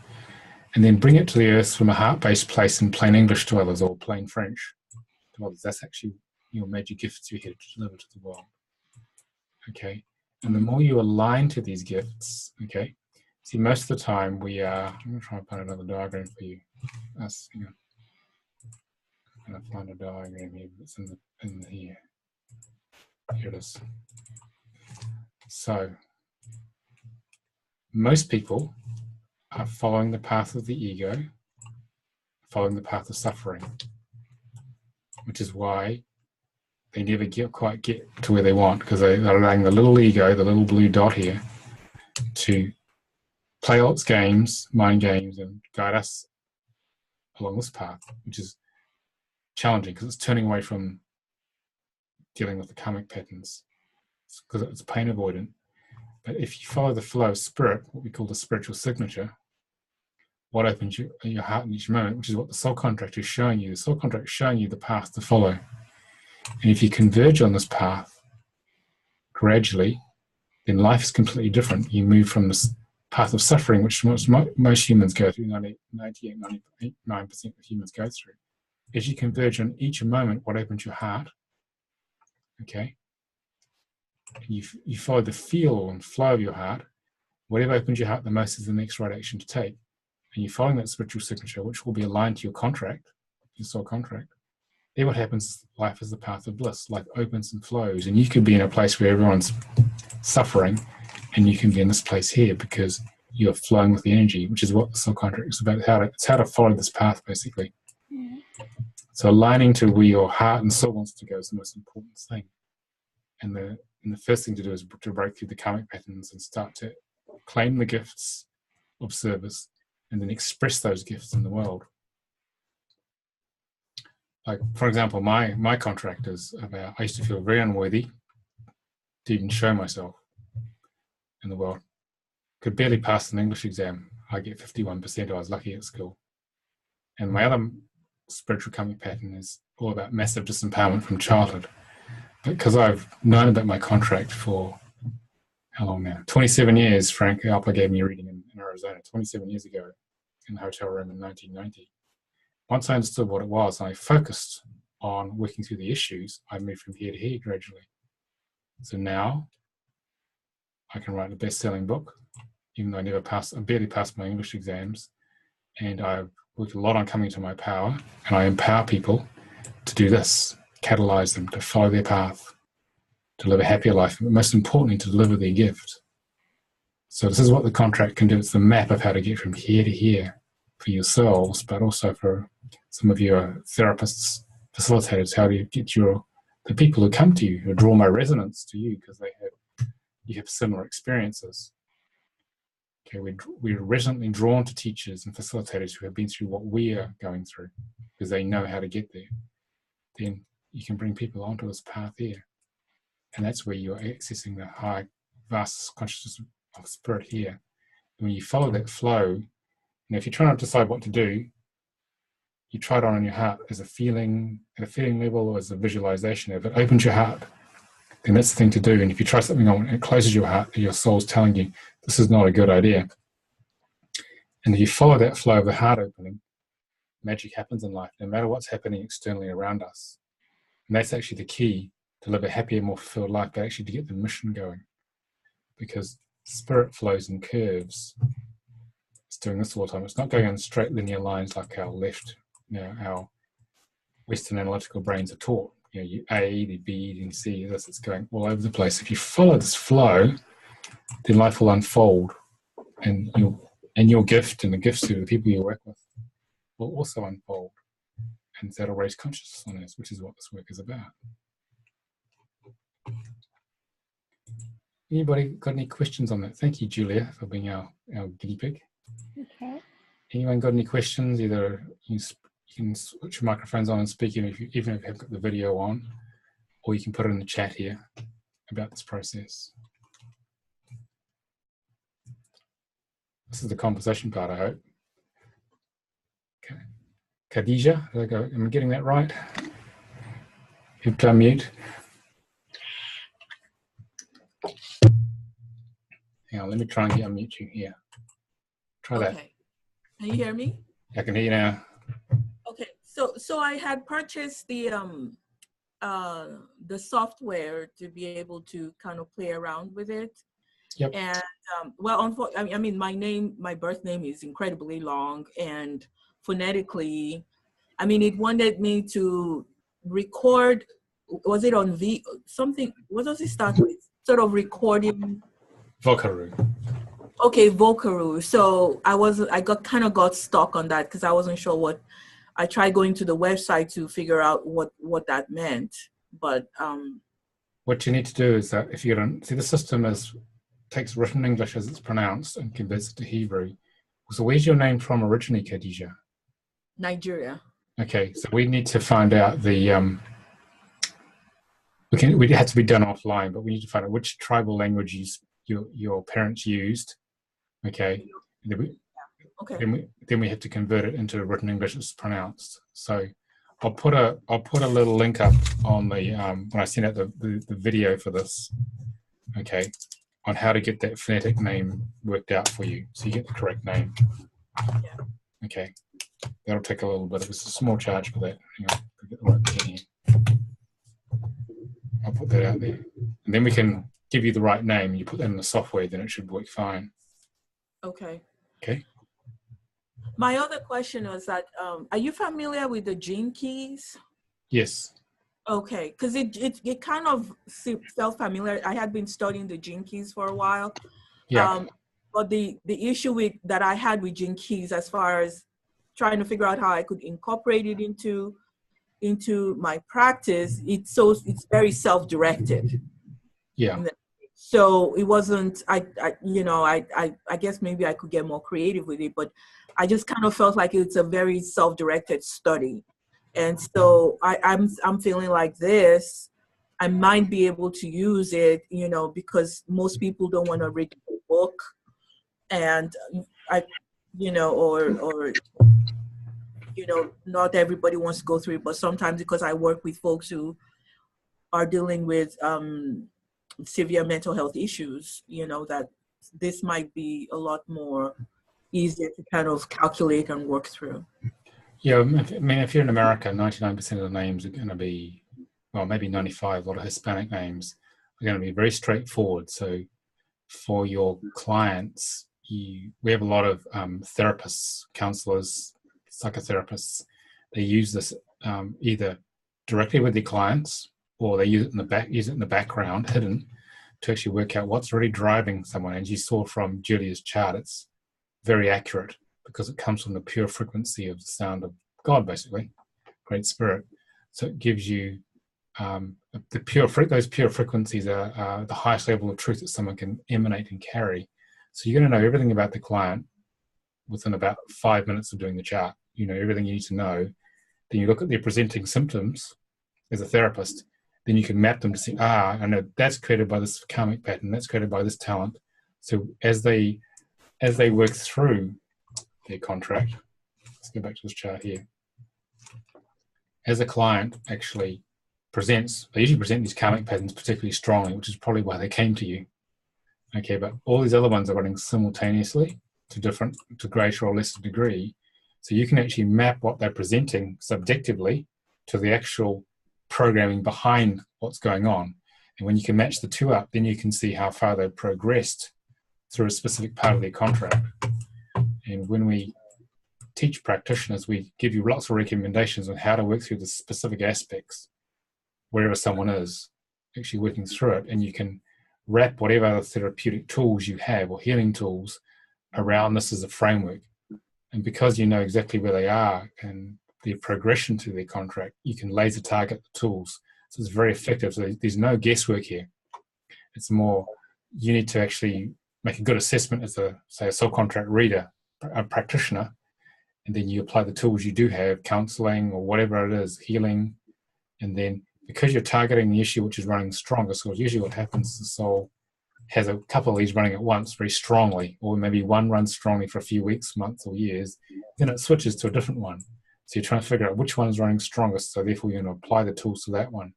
and then bring it to the earth from a heart-based place in plain English to others, or plain French to others. That's actually your major gifts you're here to deliver to the world. Okay. And the more you align to these gifts, okay. See, most of the time we are. I'm going to try and find another diagram for you. Hang on. I'm going to find a diagram here. It's in here. Here it is. So, most people are following the path of the ego, following the path of suffering, which is why they never quite get to where they want, because they're allowing the little ego, the little blue dot here, to play all its games, mind games, and guide us along this path, which is challenging because it's turning away from dealing with the karmic patterns, because it's pain avoidant. But if you follow the flow of spirit, what we call the spiritual signature, what opens your heart in each moment, which is what the soul contract is showing you. The soul contract is showing you the path to follow. And if you converge on this path gradually, then life is completely different. You move from this path of suffering, which most humans go through, 99% of humans go through. As you converge on each moment, what opens your heart, okay, You follow the feel and flow of your heart. Whatever opens your heart the most is the next right action to take. And you're following that spiritual signature, which will be aligned to your contract, your soul contract. Then what happens, life is the path of bliss. Life opens and flows. And you could be in a place where everyone's suffering, and you can be in this place here because you're flowing with the energy, which is what the soul contract is about. It's how to follow this path, basically. Yeah. So aligning to where your heart and soul wants to go is the most important thing. And the first thing to do is to break through the karmic patterns and start to claim the gifts of service and then express those gifts in the world. Like, for example, my contract is about, I used to feel very unworthy to even show myself in the world. Could barely pass an English exam. I get 51%. I was lucky at school. And my other spiritual karmic pattern is all about massive disempowerment from childhood. But because I've known about my contract for, how long now? 27 years, Frank Alpa gave me a reading in Arizona 27 years ago in the hotel room in 1990. Once I understood what it was, and I focused on working through the issues, I moved from here to here gradually. So now I can write a best-selling book, even though I barely passed my English exams, and I've worked a lot on coming to my power, and I empower people to do this, catalyze them to follow their path, to live a happier life, but most importantly, to deliver their gift. So this is what the contract can do. It's the map of how to get from here to here for yourselves, but also for some of your therapists, facilitators, how do you get the people who come to you, who draw my resonance to you because you have similar experiences. Okay, we're resonantly drawn to teachers and facilitators who have been through what we are going through because they know how to get there. Then you can bring people onto this path here. And that's where you're accessing the high, vast consciousness of spirit here. And when you follow that flow, if you're trying to decide what to do, you try it on in your heart as a feeling, at a feeling level, or as a visualization. If it opens your heart, then that's the thing to do. And if you try something on and it closes your heart, your soul's telling you, this is not a good idea. And if you follow that flow of the heart opening, magic happens in life, no matter what's happening externally around us. And that's actually the key to live a happier, more fulfilled life, but actually to get the mission going. Because spirit flows in curves. It's doing this all the time. It's not going in straight linear lines like our left, our Western analytical brains are taught. You A, the B, then C, this, it's going all over the place. If you follow this flow, then life will unfold. And your gift and the gifts of the people you work with will also unfold. And that'll raise consciousness on us, which is what this work is about. Anybody got any questions on that? Thank you, Julia, for being our guinea pig. Okay. Anyone got any questions? Either you can switch your microphones on and speak, even if you have got the video on, or you can put it in the chat here about this process. This is the conversation part, I hope. Okay. Khadijah, am I getting that right? You can unmute. Hang on, let me try and unmute you here. Try that. Okay. Can you hear me? I can hear you now. Okay. So I had purchased the software to be able to kind of play around with it. Yep. And well, I mean, my birth name is incredibly long, and phonetically, I mean, it wanted me to record. Was it on something? What does it start with? Sort of recording. Vocaroo. Okay, Vocaroo. So I got stuck on that because I wasn't sure what. I tried going to the website to figure out what that meant, but what you need to do is that if you don't see, the system takes written English as it's pronounced and converts it to Hebrew. So where's your name from originally, Khadijah? Nigeria. Okay, so we need to find out the we had to be done offline, but we need to find out which tribal languages your parents used. Okay. Okay. Then we have to convert it into written English as pronounced. So I'll put a little link up on the when I send out the video for this. Okay, on how to get that phonetic name worked out for you, so you get the correct name. Yeah. Okay, that'll take a little bit. It's a small charge for that. Hang on, I'll get the right pen here. I'll put that out there, and then we can give you the right name, you put that in the software, then it should work fine. Okay. Okay. My other question was that, are you familiar with the gene keys? Yes. Okay, because it kind of felt familiar. I had been studying the gene keys for a while. Yeah. But the issue that I had with gene keys, as far as trying to figure out how I could incorporate it into my practice, it's very self-directed. Yeah. So it wasn't, I guess maybe I could get more creative with it, but I just kind of felt like it's a very self-directed study. And so I'm feeling like this, I might be able to use it, because most people don't want to read the book, and not everybody wants to go through it, but sometimes, because I work with folks who are dealing with severe mental health issues, that this might be a lot more easier to kind of calculate and work through. Yeah, I mean, if you're in America, 99% of the names are going to be, well, maybe 95, a lot of Hispanic names are going to be very straightforward. So for your clients, we have a lot of therapists, counselors, psychotherapists. They use this either directly with their clients, or they use it in the background, hidden, to actually work out what's really driving someone. As you saw from Julia's chart, it's very accurate because it comes from the pure frequency of the sound of God, basically, Great Spirit. So it gives you those pure frequencies are the highest level of truth that someone can emanate and carry. So you're going to know everything about the client within about 5 minutes of doing the chart. You know everything you need to know. Then you look at their presenting symptoms as a therapist. Then you can map them to see, I know that's created by this karmic pattern, that's created by this talent. So as they work through their contract, let's go back to this chart here. As a client actually presents, they usually present these karmic patterns particularly strongly, which is probably why they came to you. Okay, but all these other ones are running simultaneously to greater or lesser degree. So you can actually map what they're presenting subjectively to the actual programming behind what's going on. And when you can match the two up, then you can see how far they've progressed through a specific part of their contract. And when we teach practitioners, we give you lots of recommendations on how to work through the specific aspects wherever someone is, actually working through it. And you can wrap whatever other therapeutic tools you have or healing tools around this as a framework. And because you know exactly where they are and their progression through their contract, you can laser target the tools. So it's very effective. So there's no guesswork here. It's more, you need to actually make a good assessment as a soul contract reader, a practitioner, and then you apply the tools you do have, counseling or whatever it is, healing, and then because you're targeting the issue which is running strongest, so usually what happens is the soul has a couple of these running at once very strongly, or maybe one runs strongly for a few weeks, months, or years, then it switches to a different one. So you're trying to figure out which one is running strongest, so therefore you're going to apply the tools to that one.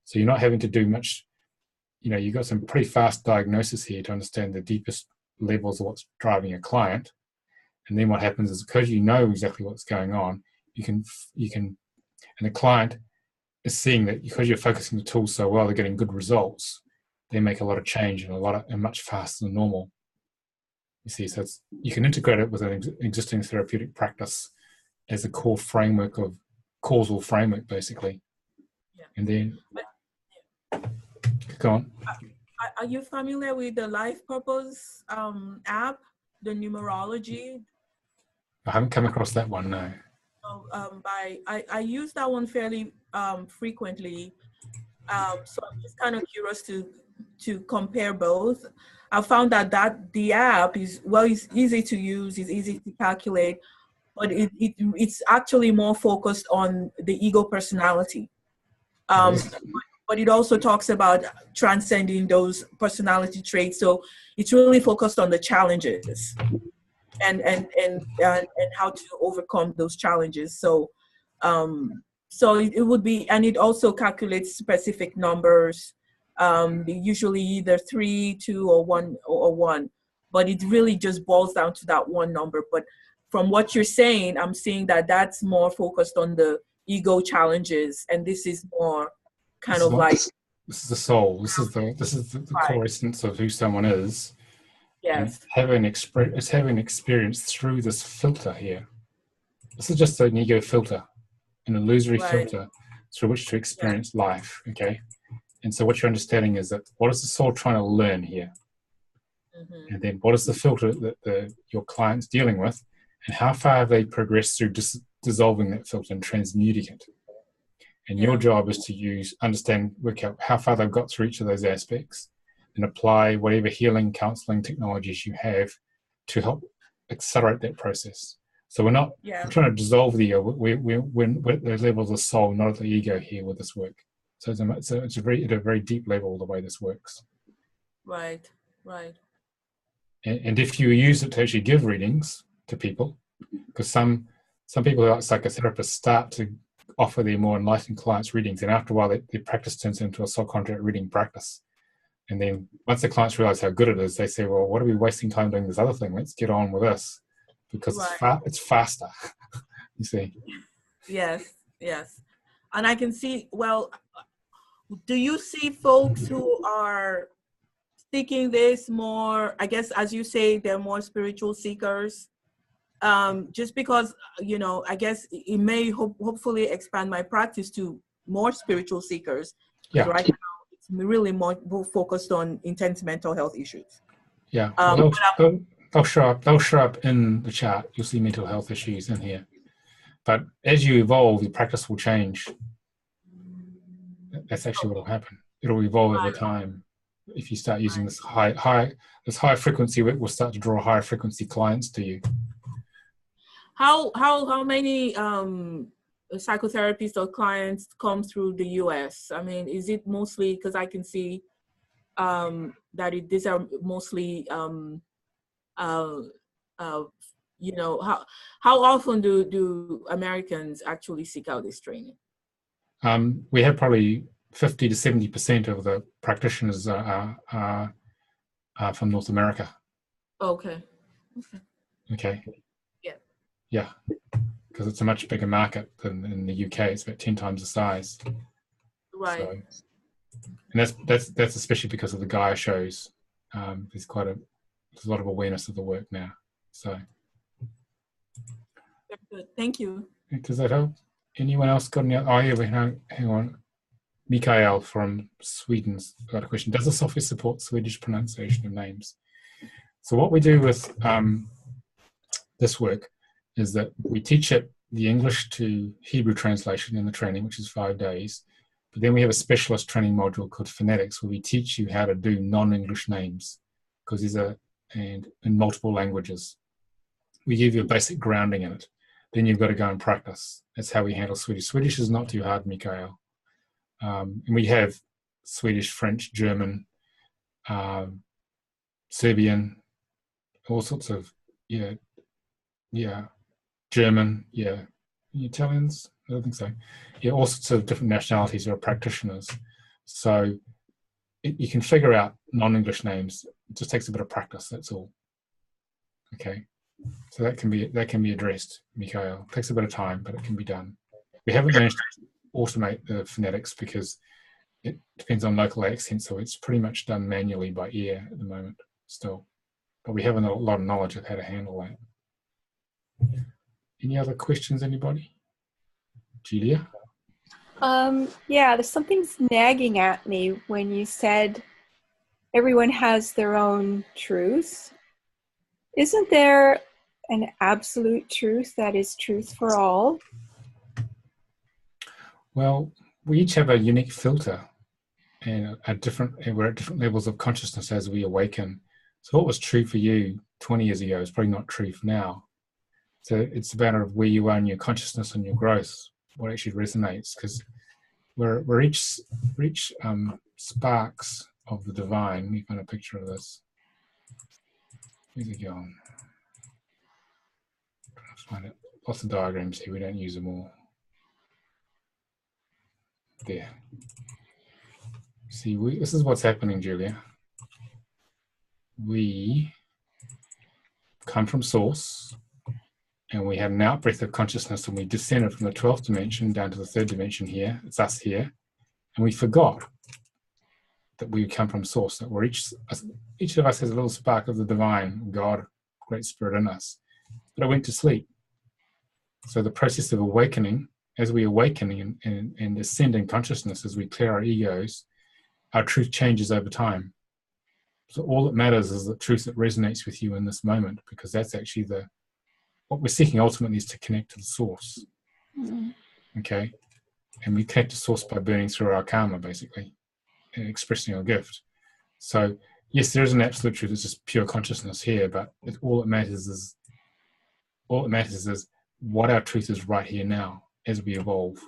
So you're not having to do much, you've got some pretty fast diagnosis here to understand the deepest levels of what's driving a client. And then what happens is because you know exactly what's going on, you can, and the client is seeing that because you're focusing the tools so well, they're getting good results. They make a lot of change and much faster than normal. You see, so you can integrate it with an existing therapeutic practice as a core framework of causal framework, basically. Yeah. And then, go on. Are you familiar with the Life Purpose app, the numerology? I haven't come across that one, no. I use that one fairly frequently. So I'm just kind of curious to compare both. I found that the app is, it's easy to use, it's easy to calculate, but it's actually more focused on the ego personality. But it also talks about transcending those personality traits. So it's really focused on the challenges and how to overcome those challenges. So it would be, and it also calculates specific numbers, usually either 3, 2, or 1, but it really just boils down to that one number. But from what you're saying, I'm seeing that that's more focused on the ego challenges, and this is more kind of like This is the soul. This is the core essence of who someone is. And Yes. it's having experience through this filter here. This is just an ego filter, an illusory filter through which to experience life. Okay. And so what you're understanding is that what is the soul trying to learn here? And then what is the filter that your client's dealing with, and how far have they progressed through dissolving that filter and transmuting it? And your job is to understand, work out how far they've got through each of those aspects, and apply whatever healing, counseling technologies you have to help accelerate that process. So we're not trying to dissolve the ego. We're at the level of the soul, not at the ego here with this work. So it's at a very deep level the way this works. Right. And if you use it to actually give readings to people, because some people who are psychotherapists start to offer their more enlightened clients readings, and after a while their practice turns into a soul contract reading practice. And then once the clients realize how good it is, they say, well, what are we wasting time doing this other thing? Let's get on with this, because it's faster. You see? Yes. And I can see, well, do you see folks who are seeking this more, I guess, as you say, they're more spiritual seekers? Just because, I guess it may hopefully expand my practice to more spiritual seekers. Yeah. Right now, it's really more focused on intense mental health issues. Yeah. They'll show up in the chart. You'll see mental health issues in here. But as you evolve, your practice will change. That's actually what will happen. It'll evolve over time. If you start using this high frequency, it will start to draw higher frequency clients to you. How many psychotherapists or clients come through the U.S.? I mean, is it mostly, because I can see that these are mostly how often do Americans actually seek out this training? We have probably 50 to 70% of the practitioners are from North America. Okay. Yeah, because it's a much bigger market than in the UK. It's about 10 times the size. Right. So, and that's especially because of the Gaia shows. There's a lot of awareness of the work now. So. Good. Thank you. Does that help? Anyone else got any? Oh, yeah, hang on. Mikael from Sweden's got a question. Does the software support Swedish pronunciation of names? So what we do with this work is that we teach it the English to Hebrew translation in the training, which is 5 days. But then we have a specialist training module called Phonetics, where we teach you how to do non-English names, because and in multiple languages. We give you a basic grounding in it. Then you've got to go and practice. That's how we handle Swedish. Swedish is not too hard, Mikael. And we have Swedish, French, German, Serbian, all sorts of, German, Italians, I don't think so. Yeah, all sorts of different nationalities are practitioners. So you can figure out non-English names. It just takes a bit of practice, that's all. Okay. So that can be addressed, Mikael. It takes a bit of time, but it can be done. We haven't managed to automate the phonetics because it depends on local accent, so it's pretty much done manually by ear at the moment still. But we have a lot of knowledge of how to handle that. Any other questions, anybody? Julia? There's something nagging at me when you said everyone has their own truth. Isn't there an absolute truth that is truth for all? Well, we each have a unique filter, and we're at different levels of consciousness as we awaken. So what was true for you 20 years ago is probably not true for now. So it's a matter of where you are in your consciousness and your growth, what actually resonates, because we're each sparks of the divine. Let me find a picture of this. Where's it going? Let's find it. Lots of diagrams here. We don't use them all. There. See, this is what's happening, Julia. We come from source, and we had an out-breath of consciousness, and we descended from the 12th dimension down to the 3rd dimension here. It's us here. And we forgot. that we come from source, that we're each of us has a little spark of the divine, God, Great Spirit in us. But I went to sleep. So the process of awakening, as we awaken and ascend in consciousness, as we clear our egos, our truth changes over time. So all that matters is the truth that resonates with you in this moment, because that's actually what we're seeking ultimately is to connect to the source. Okay? And we connect to source by burning through our karma, basically, and expressing our gift. So yes, there is an absolute truth. It's just pure consciousness here, but all that matters is what our truth is right here now as we evolve.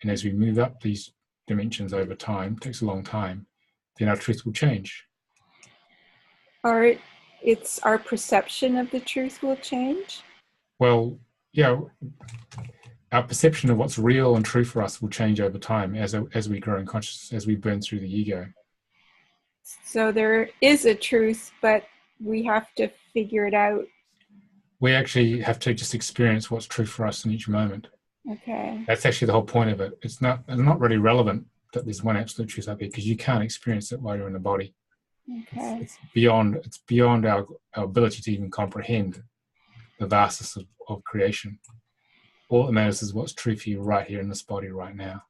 And as we move up these dimensions over time, it takes a long time, then our truth will change. It's our perception of the truth will change? Well, yeah, our perception of what's real and true for us will change over time as we grow in consciousness, as we burn through the ego. So there is a truth, but we have to figure it out. We actually have to just experience what's true for us in each moment. Okay. That's actually the whole point of it. It's not really relevant that there's one absolute truth up here, because you can't experience it while you're in the body. Okay. It's beyond our ability to even comprehend the vastness of creation. All that matters is what's true for you right here in this body right now.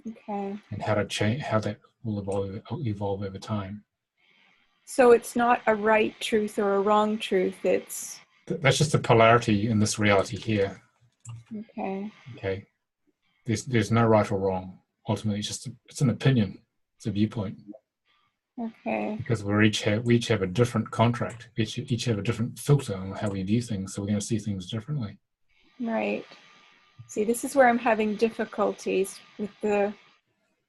Okay. And how that will evolve over time. So it's not a right truth or a wrong truth. That's just a polarity in this reality here. Okay. There's no right or wrong. Ultimately, it's an opinion. It's a viewpoint. Okay. Because we each have a different contract. We each have a different filter on how we view things, so we're going to see things differently. Right. See, this is where I'm having difficulties with the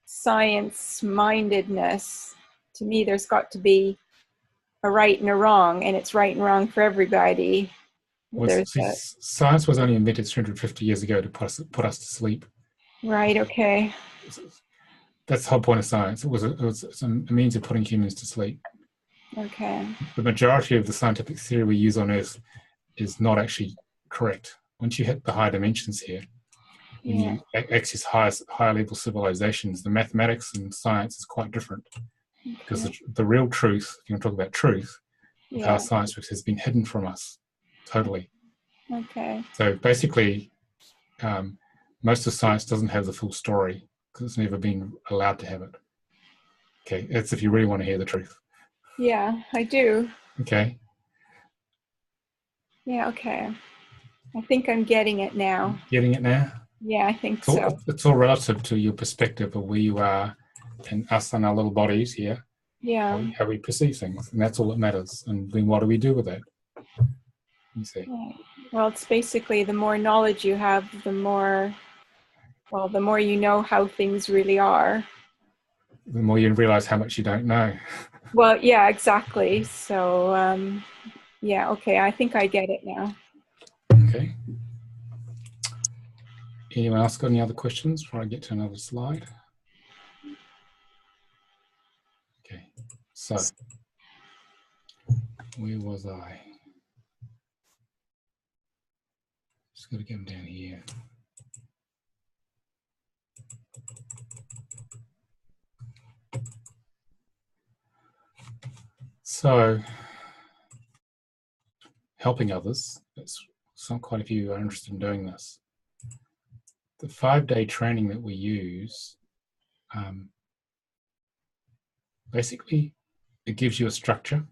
science-mindedness. To me, there's got to be a right and a wrong, and it's right and wrong for everybody. Science was only invented 350 years ago to put us to sleep. Right, okay. That's the whole point of science. It's a means of putting humans to sleep. Okay. The majority of the scientific theory we use on Earth is not actually correct. Once you hit the higher dimensions here, when you access higher level civilizations, the mathematics and science is quite different. Okay. Because the real truth, if you want to talk about truth, of how science works, has been hidden from us totally. Okay. So basically, most of science doesn't have the full story because it's never been allowed to have it. Okay, that's if you really want to hear the truth. Yeah, I do. Okay. Yeah, okay. I think I'm getting it now. Getting it now? Yeah, I think so. It's all relative to your perspective of where you are and us and our little bodies here. Yeah. How we perceive things, and that's all that matters. And then what do we do with that? You see. Right. Well, it's basically the more knowledge you have, the more you know how things really are. The more you realize how much you don't know. Well, yeah, exactly. So, yeah, okay, I think I get it now. Okay. Anyone else got any other questions before I get to another slide? Okay, so where was I? Just got to get them down here. So, helping others, quite a few are interested in doing this. The 5-day training that we use, basically, it gives you a structure.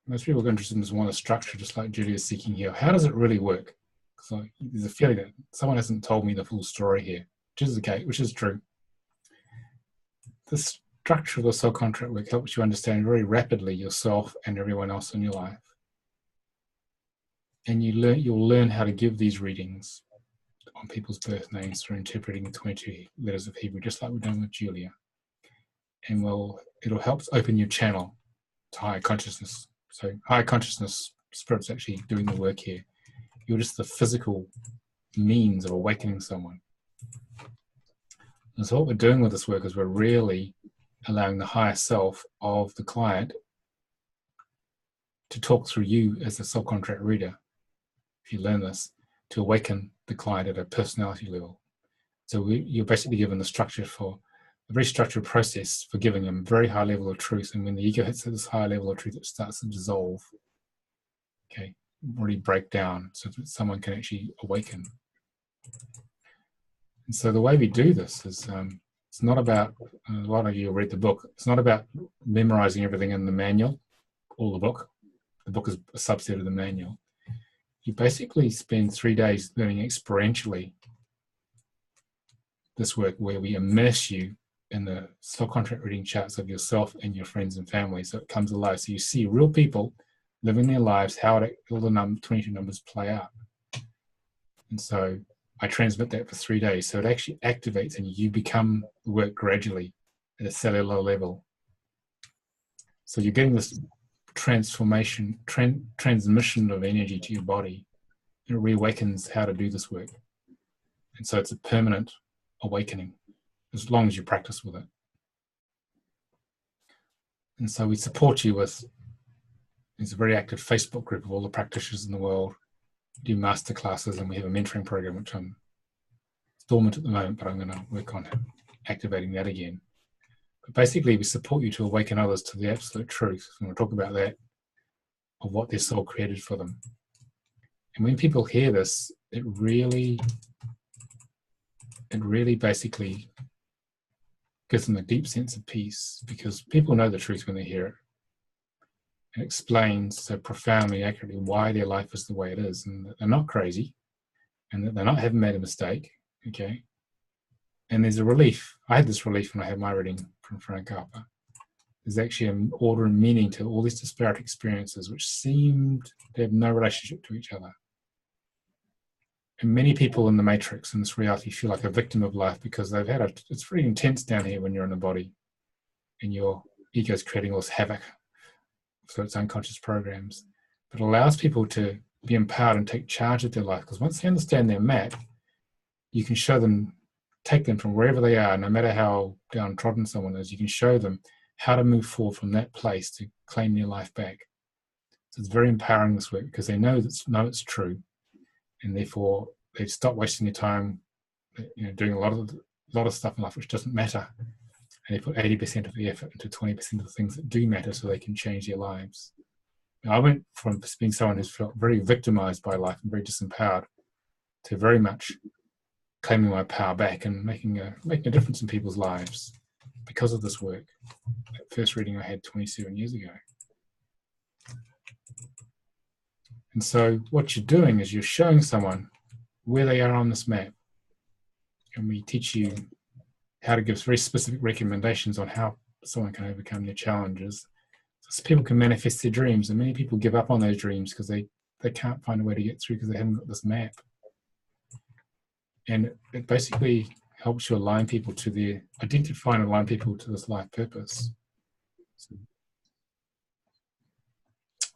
Most people are interested in this one, a structure, just like Julie is seeking here. How does it really work? So there's a feeling that someone hasn't told me the full story here, which is true. The structure of the soul contract work helps you understand very rapidly yourself and everyone else in your life. And you'll learn how to give these readings on people's birth names through interpreting the 22 letters of Hebrew, just like we're doing with Julia. And it'll help open your channel to higher consciousness. So higher consciousness spirit's actually doing the work here. You're just the physical means of awakening someone. And so what we're doing with this work is we're really allowing the higher self of the client to talk through you as a soul contract reader, if you learn this, to awaken the client at a personality level. So you're basically given the structure for a very structured process for giving them a very high level of truth. And when the ego hits this high level of truth, it starts to dissolve, okay, really break down so that someone can actually awaken. And so the way we do this is, it's not about, a lot of you read the book, it's not about memorizing everything in the manual or the book. The book is a subset of the manual. You basically spend 3 days learning experientially this work, where we immerse you in the soul contract reading charts of yourself and your friends and family, so it comes alive. So you see real people living their lives, how all the 22 numbers play out. And so I transmit that for 3 days, so it actually activates and you become the work gradually at a cellular level. So you're getting this transformation, transmission of energy to your body. It reawakens how to do this work. And so it's a permanent awakening, as long as you practice with it. And so we support you with, it's a very active Facebook group of all the practitioners in the world. We do master classes, and we have a mentoring program, which I'm dormant at the moment, but I'm going to work on activating that again. But basically, we support you to awaken others to the absolute truth. And we'll talk about that, of what their soul created for them. And when people hear this, it really basically gives them a deep sense of peace, because people know the truth when they hear it. It explains so profoundly, accurately, why their life is the way it is, and that they're not crazy, and that haven't made a mistake, okay? And there's a relief. I had this relief when I had my reading from Frank Harper. There's actually an order and meaning to all these disparate experiences which seemed to have no relationship to each other. And many people in the matrix, in this reality, feel like a victim of life, because they've had it's pretty intense down here when you're in the body, and your ego's creating all this havoc, so it's unconscious programs. But it allows people to be empowered and take charge of their life, because once they understand their map, you can show them, take them from wherever they are, no matter how downtrodden someone is, you can show them how to move forward from that place to claim their life back. So it's very empowering, this work, because they know it's true, and therefore they stop wasting their time, doing a lot of stuff in life which doesn't matter, and they put 80% of the effort into 20% of the things that do matter, so they can change their lives. Now, I went from being someone who's felt very victimized by life and very disempowered to very much claiming my power back and making a difference in people's lives because of this work. That first reading I had 27 years ago. And so what you're doing is you're showing someone where they are on this map, and we teach you how to give very specific recommendations on how someone can overcome their challenges, so people can manifest their dreams. And many people give up on those dreams because they can't find a way to get through, because they haven't got this map. And it basically helps you align people to identify and align people to this life purpose.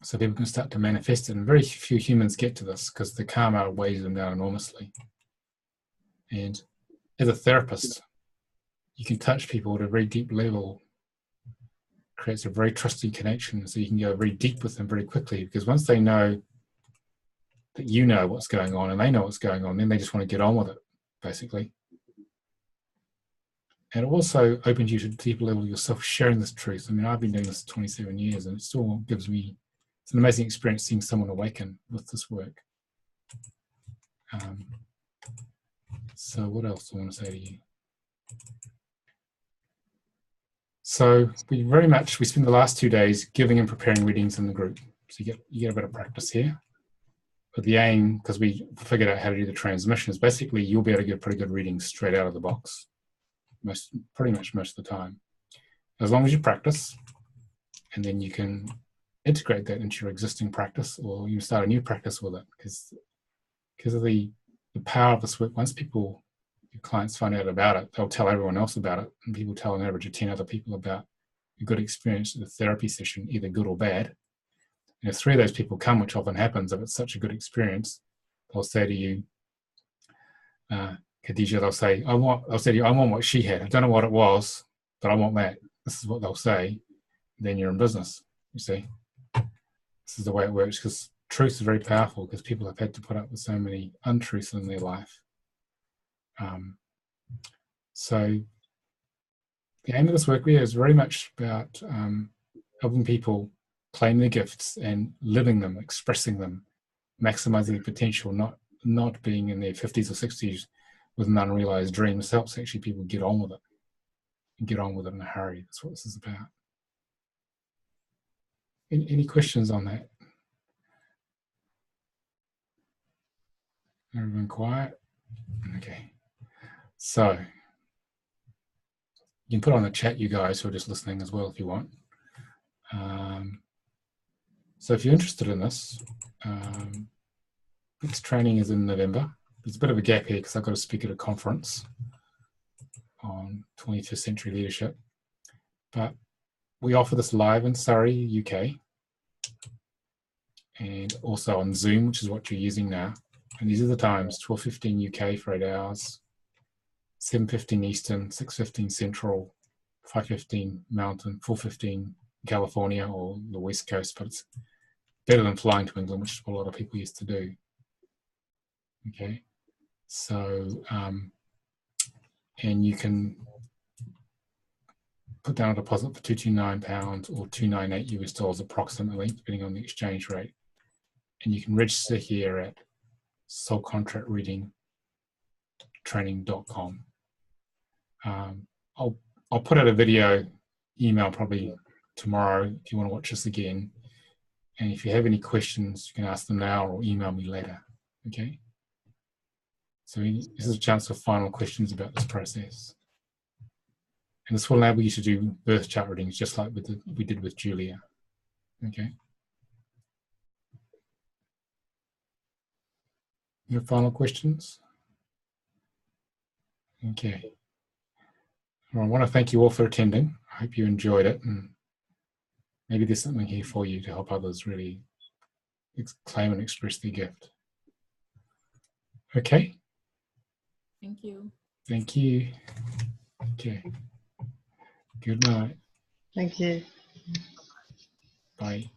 So people can start to manifest it. And very few humans get to this, because the karma weighs them down enormously. And as a therapist, you can touch people at a very deep level, creates a very trusting connection, so you can go very deep with them very quickly, because once they know that you know what's going on and they know what's going on, then they just want to get on with it, basically. And it also opens you to a deeper level yourself, sharing this truth. I mean, I've been doing this 27 years, and it still gives me, it's an amazing experience seeing someone awaken with this work. So what else do I want to say to you? So we spend the last 2 days giving and preparing readings in the group. So you get a bit of practice here. But the aim, because we figured out how to do the transmission, is basically you'll be able to get pretty good readings straight out of the box, pretty much most of the time, as long as you practice, and then you can integrate that into your existing practice, or you start a new practice with it, because of the power of this work. Once your clients find out about it, they'll tell everyone else about it, and people tell an average of 10 other people about a good experience at a therapy session, either good or bad. And if 3 of those people come, which often happens if it's such a good experience, they'll say to you, Khadijah, they'll say to you, I want what she had. I don't know what it was, but I want that. This is what they'll say. Then you're in business, you see. This is the way it works, because truth is very powerful, because people have had to put up with so many untruths in their life. So the aim of this work is very much about helping people claim their gifts and living them, expressing them, maximizing their potential, not being in their 50s or 60s with an unrealized dream. This helps actually people get on with it and get on with it in a hurry. That's what this is about. Any questions on that? Everyone quiet? Okay. So you can put on the chat, you guys who are just listening as well if you want. So if you're interested in this, next training is in November. There's a bit of a gap here because I've got to speak at a conference on 21st century leadership. But we offer this live in Surrey, UK, and also on Zoom, which is what you're using now. And these are the times: 12:15 UK for 8 hours, 7:15 Eastern, 6:15 Central, 5:15 Mountain, 4:15 California or the West Coast, but it's better than flying to England, which is what a lot of people used to do. Okay, so and you can put down a deposit for £229 or $298 approximately, depending on the exchange rate. And you can register here at soulcontractreadingtraining.com. I'll put out a video email probably tomorrow if you want to watch this again. And if you have any questions, you can ask them now or email me later. Okay? So this is a chance for final questions about this process. And this will enable you to do birth chart readings just like we did with Julia. Okay? Your final questions? Okay. Well, I want to thank you all for attending. I hope you enjoyed it, and maybe there's something here for you to help others really claim and express their gift. Okay? Thank you. Thank you. Okay. Good night. Thank you. Bye.